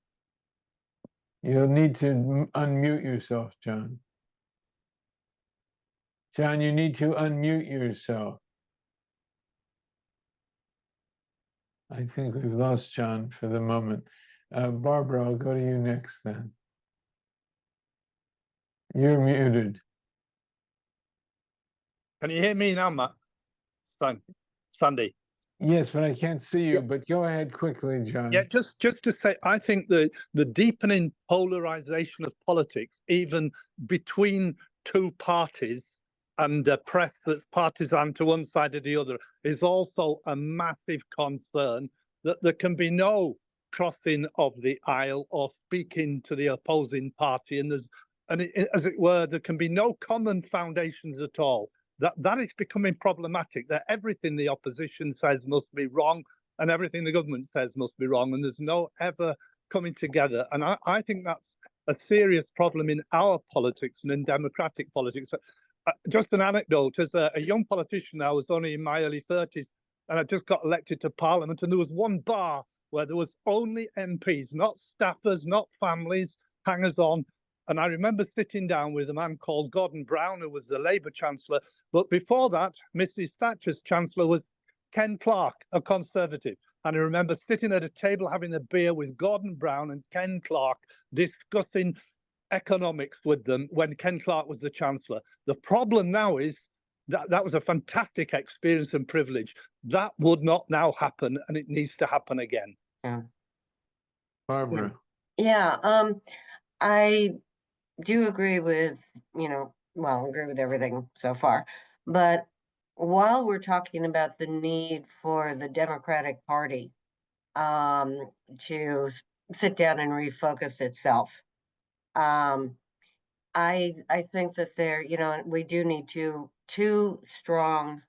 You'll need to unmute yourself, John. John, you need to unmute yourself. I think we've lost John for the moment. Barbara, I'll go to you next then. You're muted. Can you hear me now, Matt? Sandy? Yes, but I can't see you, but go ahead quickly, John. Yeah, just to say, I think the deepening polarization of politics, even between two parties, and a press that's partisan to one side or the other, is also a massive concern, that there can be no crossing of the aisle or speaking to the opposing party, and as it were, there can be no common foundations at all. That is becoming problematic, that everything the opposition says must be wrong and everything the government says must be wrong, and there's no ever coming together. And I think that's a serious problem in our politics and in democratic politics. Just an anecdote, as a young politician, I was only in my early 30s, and I just got elected to Parliament, and there was one bar where there was only MPs, not staffers, not families, hangers-on. And I remember sitting down with a man called Gordon Brown, who was the Labour Chancellor. But before that, Mrs. Thatcher's Chancellor was Ken Clarke, a Conservative. And I remember sitting at a table having a beer with Gordon Brown and Ken Clarke, discussing economics with them when Ken Clarke was the Chancellor. The problem now is that was a fantastic experience and privilege. That would not now happen, and it needs to happen again. Yeah. Barbara. Yeah, I do agree with, agree with everything so far. But while we're talking about the need for the Democratic Party to sit down and refocus itself. I think that there, we do need two strong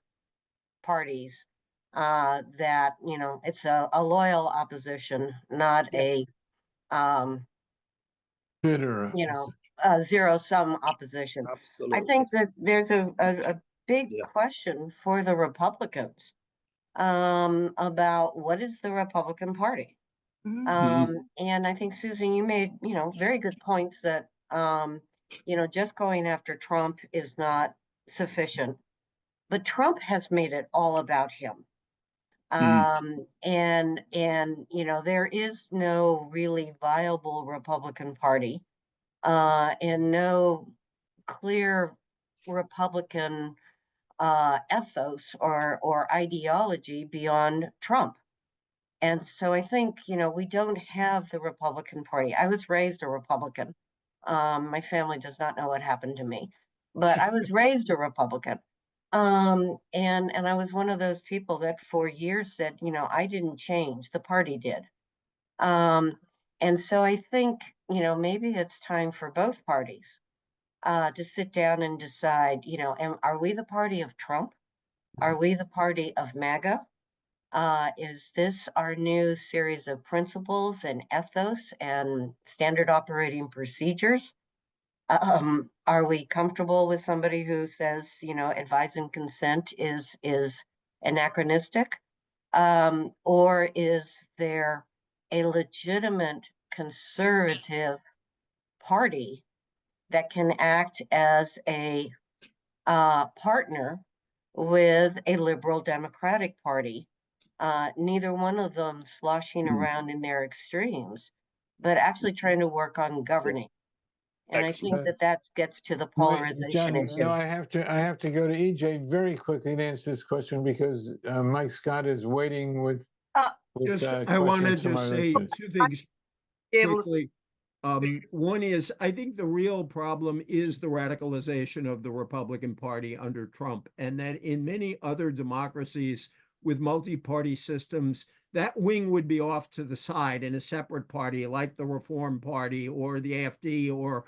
parties that, it's a loyal opposition, not Yeah. a Bitter. zero-sum opposition. I Absolutely. think that there's a big Yeah. question for the Republicans about what is the Republican Party. Mhm. And I think, Susan, you made, very good points that, just going after Trump is not sufficient. But Trump has made it all about him. And there is no really viable Republican Party, and no clear Republican ethos or ideology beyond Trump. And so I think, we don't have the Republican Party. I was raised a Republican. My family does not know what happened to me, but I was raised a Republican. And I was one of those people that for years said, I didn't change, the party did. Um, and so I think, maybe it's time for both parties to sit down and decide, are we the party of Trump? Are we the party of MAGA? Is this our new series of principles and ethos and standard operating procedures? Are we comfortable with somebody who says, advise and consent is anachronistic? Or is there a legitimate conservative party that can act as a partner with a liberal Democratic Party? Neither one of them sloshing around in their extremes, but actually trying to work on governing. And I think Excellent. that gets to the Wait, polarization John, issue. no, I have to go to EJ very quickly to answer this question because Mike Scott is waiting with Uh, I want to questions from just our say listeners. two things Be able to quickly. One is, I think the real problem is the radicalization of the Republican Party under Trump, and that in many other democracies with multi-party systems, that wing would be off to the side in a separate party like the Reform Party or the AfD or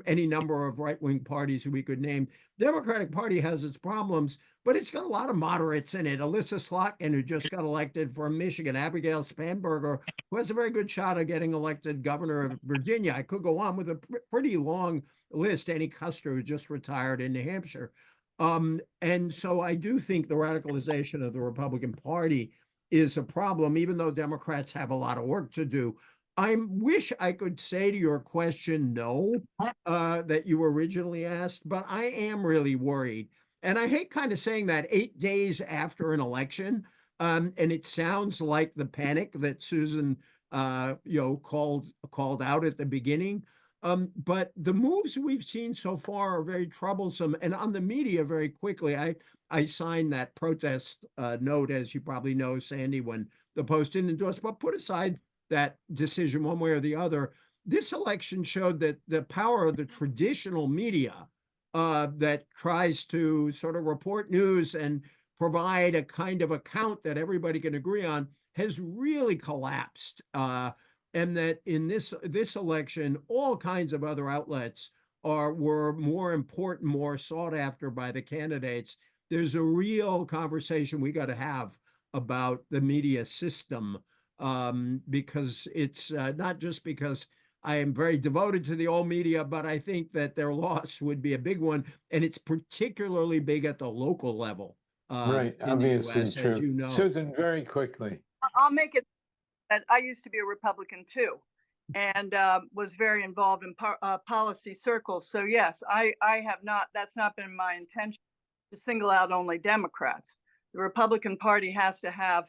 any number of right-wing parties we could name. Democratic Party has its problems, but it's got a lot of moderates in it. Alyssa Slotkin, who just got elected from Michigan, Abigail Spanberger, who has a very good shot of getting elected governor of Virginia. I could go on with a pretty long list. Annie Kuster, who just retired in New Hampshire. And so I do think the radicalization of the Republican Party is a problem, even though Democrats have a lot of work to do. I wish I could say to your question, no, that you originally asked, but I am really worried. And I hate kind of saying that 8 days after an election, and it sounds like the panic that Susan, called out at the beginning. But the moves we've seen so far are very troublesome. And on the media, very quickly, I signed that protest note, as you probably know, Sandy, when the Post didn't endorse. But put aside that decision one way or the other, this election showed that the power of the traditional media that tries to sort of report news and provide a kind of account that everybody can agree on has really collapsed. And that in this election, all kinds of other outlets were more important, more sought after by the candidates. There's a real conversation we got to have about the media system, because it's not just because I am very devoted to the old media, but I think that their loss would be a big one, and it's particularly big at the local level Right, in the obviously US, true. as you know. Susan, very quickly. I'll make it that I used to be a Republican too, and was very involved in policy circles. So yes, I have not. That's not been my intention to single out only Democrats. The Republican Party has to have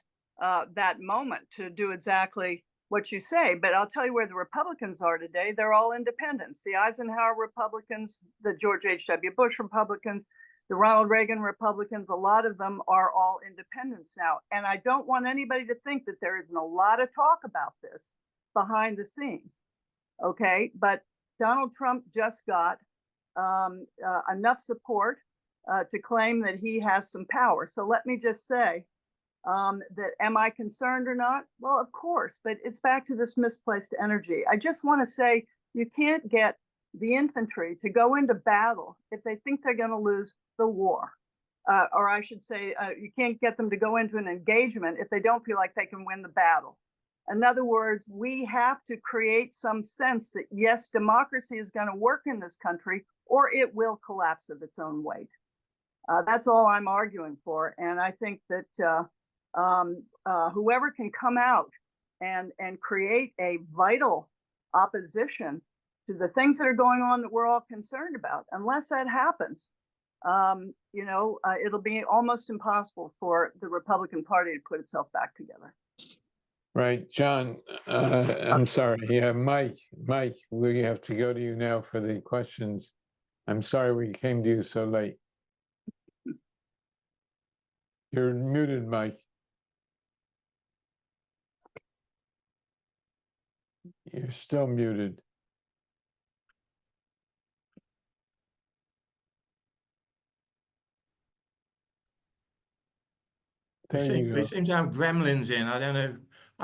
that moment to do exactly what you say. But I'll tell you where the Republicans are today. They're all independents. The Eisenhower Republicans, the George H.W. Bush Republicans, the Ronald Reagan Republicans, a lot of them are all independents now. And I don't want anybody to think that there isn't a lot of talk about this behind the scenes. Okay. But Donald Trump just got enough support to claim that he has some power. So let me just say That am I concerned or not? Well, of course, but it's back to this misplaced energy. I just want to say you can't get the infantry to go into battle if they think they're going to lose the war. Or I should say, you can't get them to go into an engagement if they don't feel like they can win the battle. In other words, we have to create some sense that yes, democracy is going to work in this country, or it will collapse of its own weight. That's all I'm arguing for. And I think that whoever can come out and create a vital opposition to the things that are going on that we're all concerned about, unless that happens, it'll be almost impossible for the Republican Party to put itself back together. Right, John, I'm sorry. Yeah, Mike, we have to go to you now for the questions. I'm sorry we came to you so late. You're muted, Mike. You're still muted. There you We go. seem to have gremlins in. I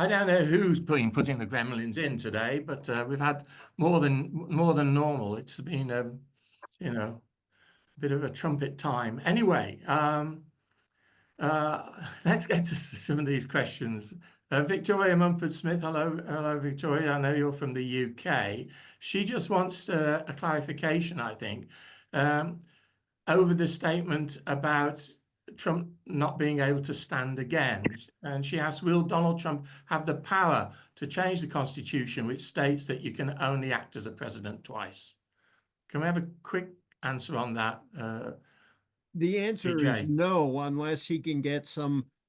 don't know who's putting the gremlins in today, but we've had more than normal. It's been a bit of a trumpet time. Anyway, let's get to some of these questions. Victoria Mumford Smith, hello Victoria. I know you're from the UK. She just wants a clarification, I think, over the statement about Trump not being able to stand again. And she asks, will Donald Trump have the power to change the Constitution, which states that you can only act as a president twice? Can we have a quick answer on that? The answer PJ. is no, unless he can get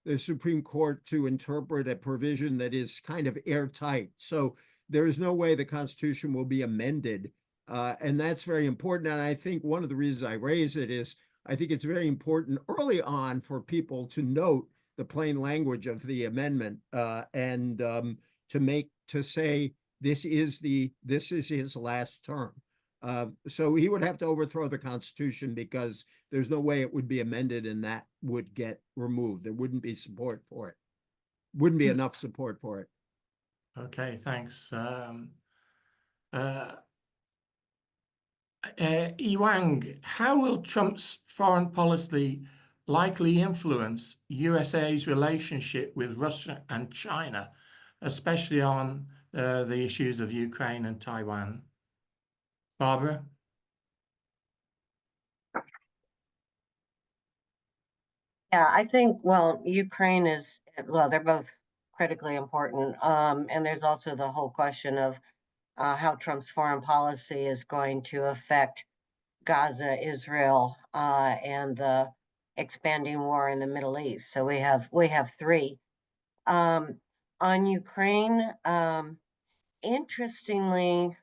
the Supreme Court to interpret a provision that is kind of airtight. So there is no way the Constitution will be amended. And that's very important. And I think one of the reasons I raise it is I think it's very important early on for people to note the plain language of the amendment and to say this is his last term. So he would have to overthrow the Constitution because there's no way it would be amended and that would get removed. There wouldn't be support for it. Wouldn't be enough support for it. Okay, thanks. Ewang, how will Trump's foreign policy likely influence USA's relationship with Russia and China, especially on the issues of Ukraine and Taiwan? Barbara? Yeah, I think, well, Ukraine is, well, they're both critically important. And there's also the whole question of how Trump's foreign policy is going to affect Gaza, Israel, and the expanding war in the Middle East. So we have three. On Ukraine, interestingly,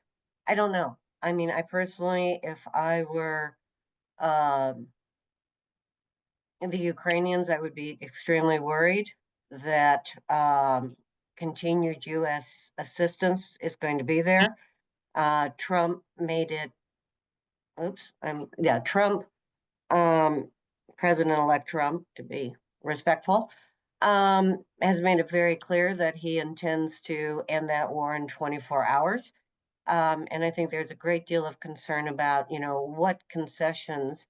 I don't know. I mean, I personally, if I were the Ukrainians, I would be extremely worried that continued U.S. assistance is going to be there. Trump made it, Trump, President-elect Trump, to be respectful, has made it very clear that he intends to end that war in 24 hours. And I think there's a great deal of concern about, what concessions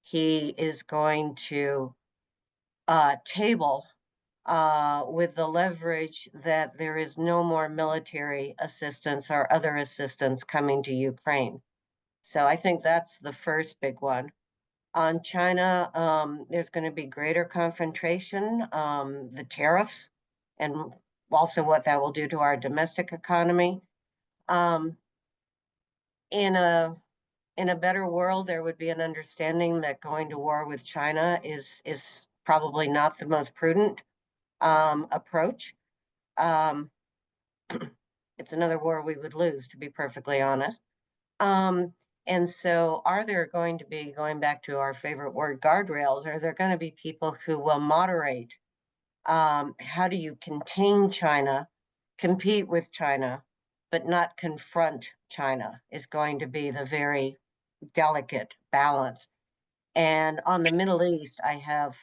he is going to table with the leverage that there is no more military assistance or other assistance coming to Ukraine. So I think that's the first big one. On China, there's going to be greater confrontation, the tariffs, and also what that will do to our domestic economy. In a better world, there would be an understanding that going to war with China is probably not the most prudent approach. It's another war we would lose, to be perfectly honest. And so are there going to be, going back to our favorite word, guardrails, are there going to be people who will moderate? How do you contain China, compete with China, but not confront China is going to be the very delicate balance. And on the Middle East, I have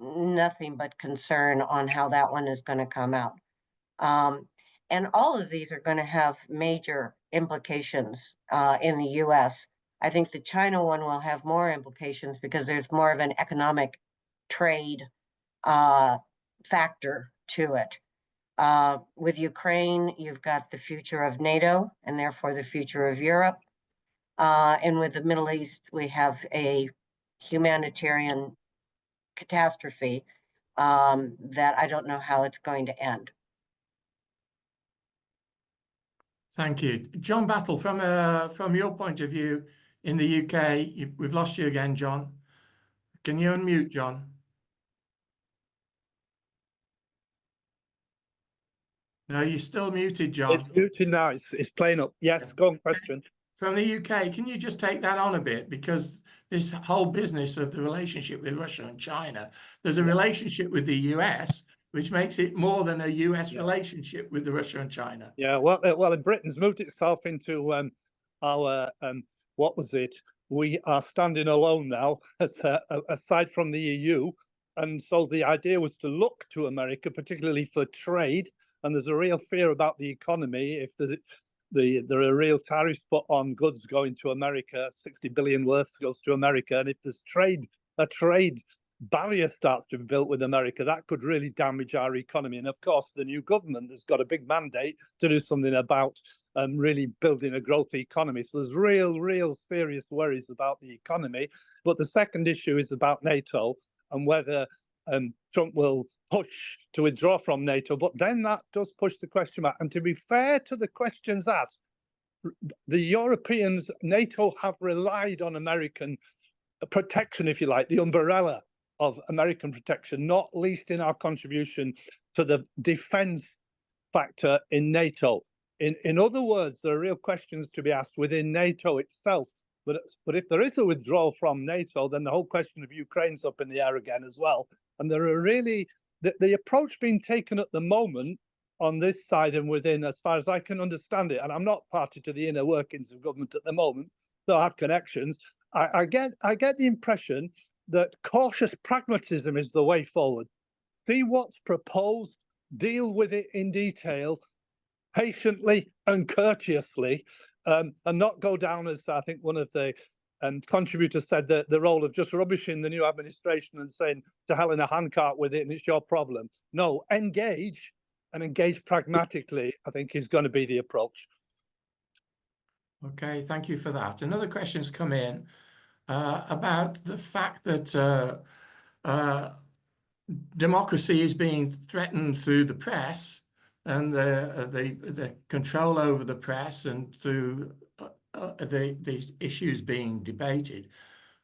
nothing but concern on how that one is going to come out. And all of these are going to have major implications in the US. I think the China one will have more implications because there's more of an economic trade factor to it. With Ukraine, you've got the future of NATO and therefore the future of Europe. And with the Middle East, we have a humanitarian catastrophe that I don't know how it's going to end. Thank you. John Battle, from your point of view in the UK, we've lost you again, John. Can you unmute, John? No, you're still muted, John. It's muted now. It's playing up. Yes, go on, question. From the UK, can you just take that on a bit? Because this whole business of the relationship with Russia and China, there's a relationship with the US, which makes it more than a US relationship with the Russia and China. Yeah, well, Britain's moved itself into our what was it? We are standing alone now, aside from the EU, and so the idea was to look to America, particularly for trade. And there's a real fear about the economy if there are real tariffs put on goods going to America. 60 billion worth goes to America, and if there's a trade barrier starts to be built with America, that could really damage our economy. And of course, the new government has got a big mandate to do something about really building a growth economy. So there's real serious worries about the economy. But the second issue is about NATO and whether Trump will push to withdraw from NATO. But then that does push the question back. And to be fair to the questions asked, the Europeans, NATO have relied on American protection, if you like, the umbrella of American protection, not least in our contribution to the defense factor in NATO. In other words, there are real questions to be asked within NATO itself. But if there is a withdrawal from NATO, then the whole question of Ukraine's up in the air again as well. And there are really, the approach being taken at the moment on this side and within, as far as I can understand it, and I'm not party to the inner workings of government at the moment, though I have connections, I get the impression that cautious pragmatism is the way forward. See what's proposed, deal with it in detail, patiently and courteously, and not go down, as I think one of the contributors said, the role of just rubbishing the new administration and saying to hell in a handcart with it and it's your problem. No, engage, and engage pragmatically, I think, is going to be the approach. Okay, thank you for that. Another question's come in about the fact that democracy is being threatened through the press and the control over the press and through the issues being debated.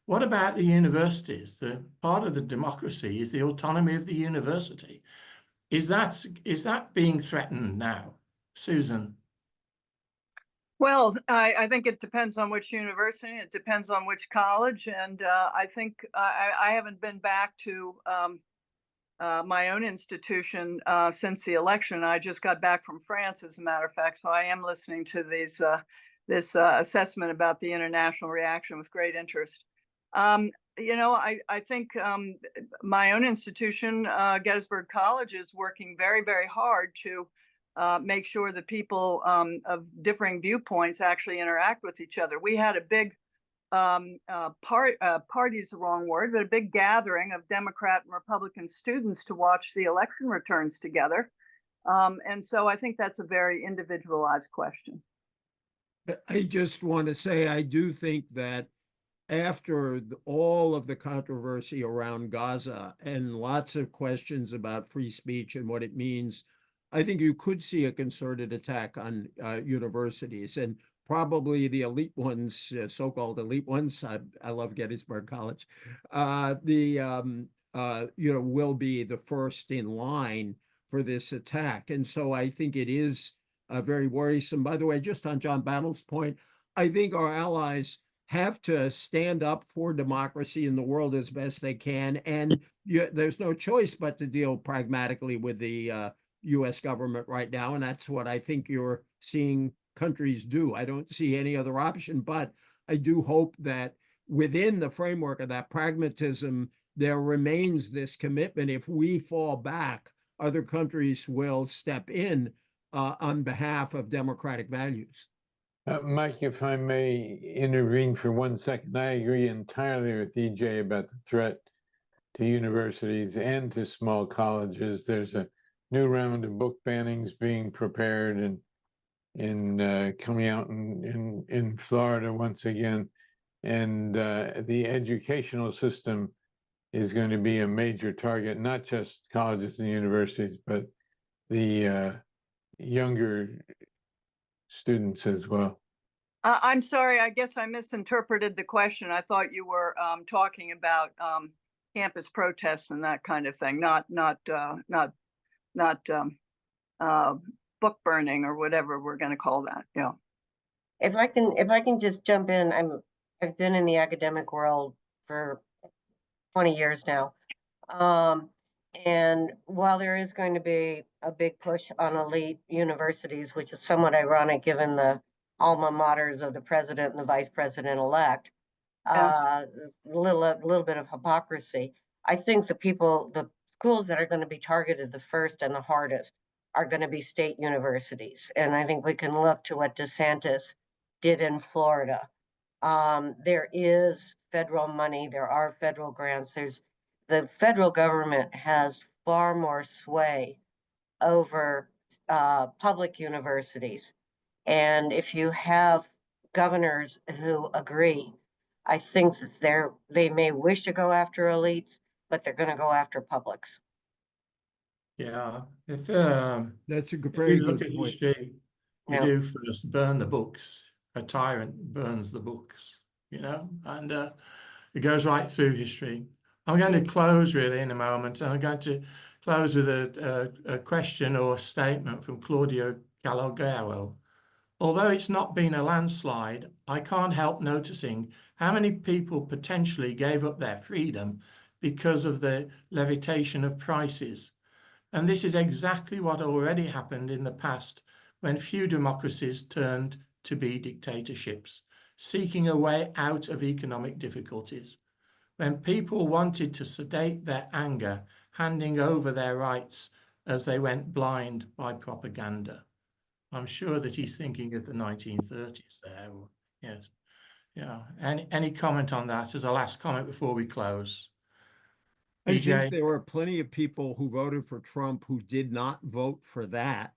What about the universities? Part of the democracy is the autonomy of the university. Is that being threatened now? Susan? Well, I think it depends on which university, it depends on which college. And I think I haven't been back to my own institution since the election. I just got back from France, as a matter of fact. So I am listening to this assessment about the international reaction with great interest. You know, I think my own institution, Gettysburg College, is working very, very hard to make sure that people of differing viewpoints actually interact with each other. We had a big party is the wrong word, but a big gathering of Democrat and Republican students to watch the election returns together. And so I think that's a very individualized question. I just want to say, I do think that after all of the controversy around Gaza and lots of questions about free speech and what it means, I think you could see a concerted attack on universities, and probably the elite ones, so-called elite ones. I love Gettysburg College. Will be the first in line for this attack, and so I think it is very worrisome. By the way, just on John Battle's point, I think our allies have to stand up for democracy in the world as best they can, and there's no choice but to deal pragmatically with the U.S. government right now, and that's what I think you're seeing countries do. I don't see any other option, but I do hope that within the framework of that pragmatism, there remains this commitment. If we fall back, other countries will step in on behalf of democratic values. Mike, if I may intervene for 1 second, I agree entirely with EJ about the threat to universities and to small colleges. There's a new round of book bannings being prepared and coming out in Florida once again. And the educational system is going to be a major target, not just colleges and universities, but the younger students as well. I'm sorry, I guess I misinterpreted the question. I thought you were talking about campus protests and that kind of thing, not book burning or whatever we're going to call that. Yeah. If I can just jump in, I've been in the academic world for 20 years now. And while there is going to be a big push on elite universities, which is somewhat ironic given the alma maters of the president and the vice president-elect, a little bit of hypocrisy. I think the schools that are going to be targeted the first and the hardest are going to be state universities. And I think we can look to what DeSantis did in Florida. There is federal money, there are federal grants, the federal government has far more sway over public universities. And if you have governors who agree, I think that they may wish to go after elites, but they're going to go after publics. Yeah, if That's a if very you look good at point. history, you Yeah. do first burn the books. A tyrant burns the books, and it goes right through history. I'm going to close really in a moment, and I'm going to close with a question or a statement from Claudio Calogero. Although it's not been a landslide, I can't help noticing how many people potentially gave up their freedom because of the levitation of prices. And this is exactly what already happened in the past when few democracies turned to be dictatorships, seeking a way out of economic difficulties. When people wanted to sedate their anger, handing over their rights as they went blind by propaganda. I'm sure that he's thinking of the 1930s there. Yes. Yeah. Any comment on that as a last comment before we close? I think EJ? there were plenty of people who voted for Trump who did not vote for that.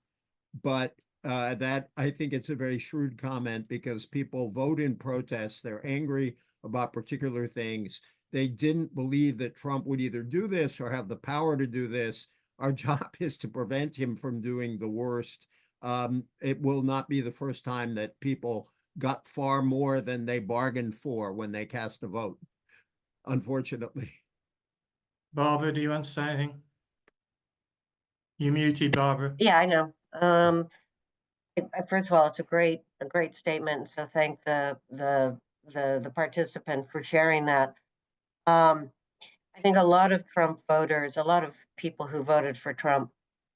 But that I think it's a very shrewd comment because people vote in protest. They're angry about particular things. They didn't believe that Trump would either do this or have the power to do this. Our job is to prevent him from doing the worst. It will not be the first time that people got far more than they bargained for when they cast a vote, unfortunately. Barbara, do you want to say anything? You muted, Barbara. Yeah, I know. First of all, it's a great statement. So thank the participant for sharing that. I think a lot of Trump voters, a lot of people who voted for Trump,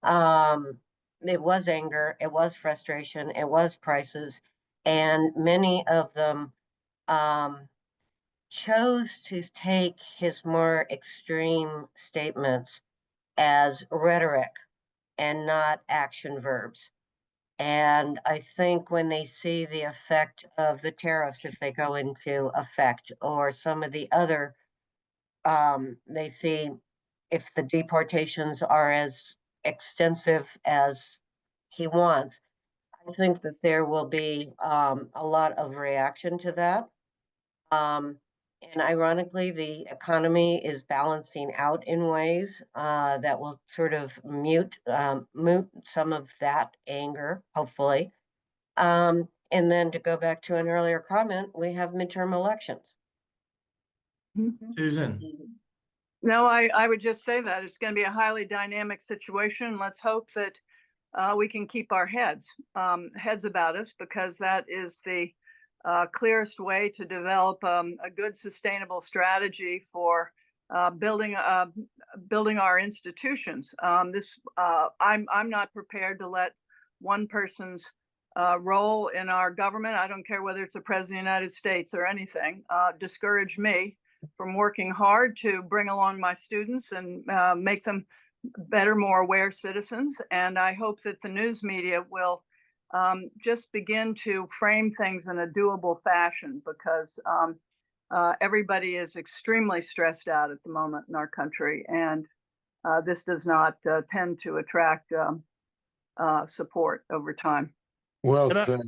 it was anger, it was frustration, it was prices, and many of them chose to take his more extreme statements as rhetoric and not action verbs. And I think when they see the effect of the tariffs, if they go into effect, or some of the other, they see if the deportations are as extensive as he wants, I think that there will be a lot of reaction to that. And ironically, the economy is balancing out in ways that will sort of moot some of that anger, hopefully. And then to go back to an earlier comment, we have midterm elections. Susan? No, I would just say that it's going to be a highly dynamic situation. Let's hope that we can keep our heads about us, because that is the clearest way to develop a good sustainable strategy for building our institutions. I'm not prepared to let one person's role in our government, I don't care whether it's a president of the United States or anything, discourage me from working hard to bring along my students and make them better, more aware citizens. And I hope that the news media will just begin to frame things in a doable fashion, because everybody is extremely stressed out at the moment in our country, and this does not tend to attract support over time. Well Can I- said.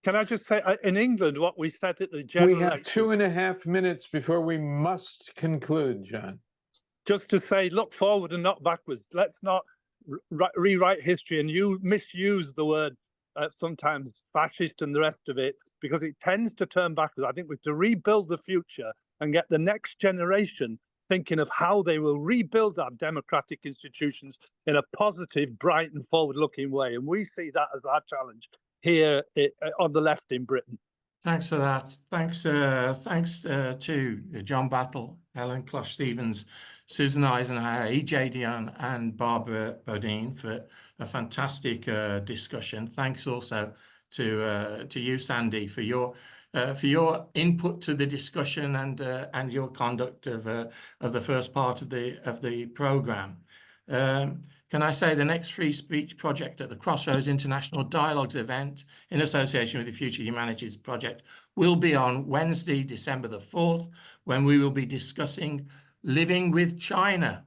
Can I just say, in England, what we said at the We general have election, 2.5 minutes before we must conclude, John. just to say, look forward and not backwards. Let's not rewrite history and you misuse the word sometimes fascist and the rest of it, because it tends to turn backwards. I think we have to rebuild the future and get the next generation thinking of how they will rebuild our democratic institutions in a positive, bright and forward-looking way. And we see that as our challenge here on the left in Britain. Thanks for that. Thanks to John Battle, Helen Closh-Stevens, Susan Eisenhower, E.J. Dionne and Barbara Bodine for a fantastic discussion. Thanks also to you, Sandy, for your input to the discussion and your conduct of the first part of the program. Can I say the next free speech project at the Crossroads International Dialogues event in association with the Future Humanities Project will be on Wednesday, December the 4th, when we will be discussing living with China.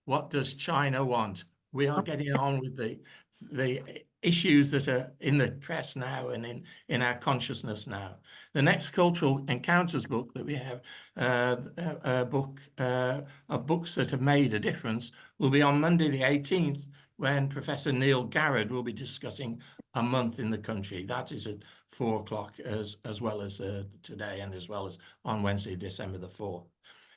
What does China want? We are getting on with the issues that are in the press now and in our consciousness now. The next Cultural Encounters book that we have, a book of books that have made a difference, will be on Monday the 18th, when Professor Neil Garrard will be discussing A Month in the Country. That is at 4 o'clock as well as today, and as well as on Wednesday, December the 4th.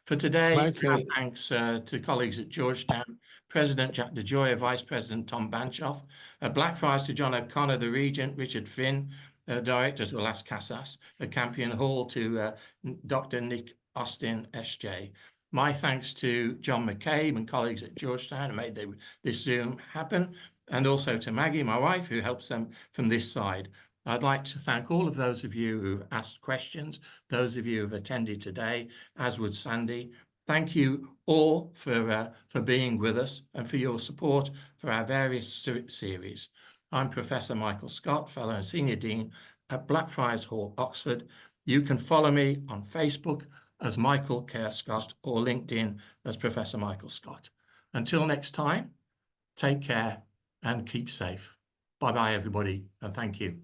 For today, Michael. thanks to colleagues at Georgetown, President Jack DeJoy, Vice President Tom Banchoff, at Blackfriars to John O'Connor, the Regent, Richard Finn, Director to Las Casas, at Campion Hall to Dr. Nick Austin, SJ. My thanks to John McCabe and colleagues at Georgetown who made this Zoom happen, and also to Maggie, my wife, who helps them from this side. I'd like to thank all of those of you who've asked questions, those of you who've attended today, as would Sandy. Thank you all for being with us and for your support for our various series. I'm Professor Michael Scott, Fellow and Senior Dean at Blackfriars Hall, Oxford. You can follow me on Facebook as Michael Kerr Scott or LinkedIn as Professor Michael Scott. Until next time, take care and keep safe. Bye-bye, everybody, and thank you.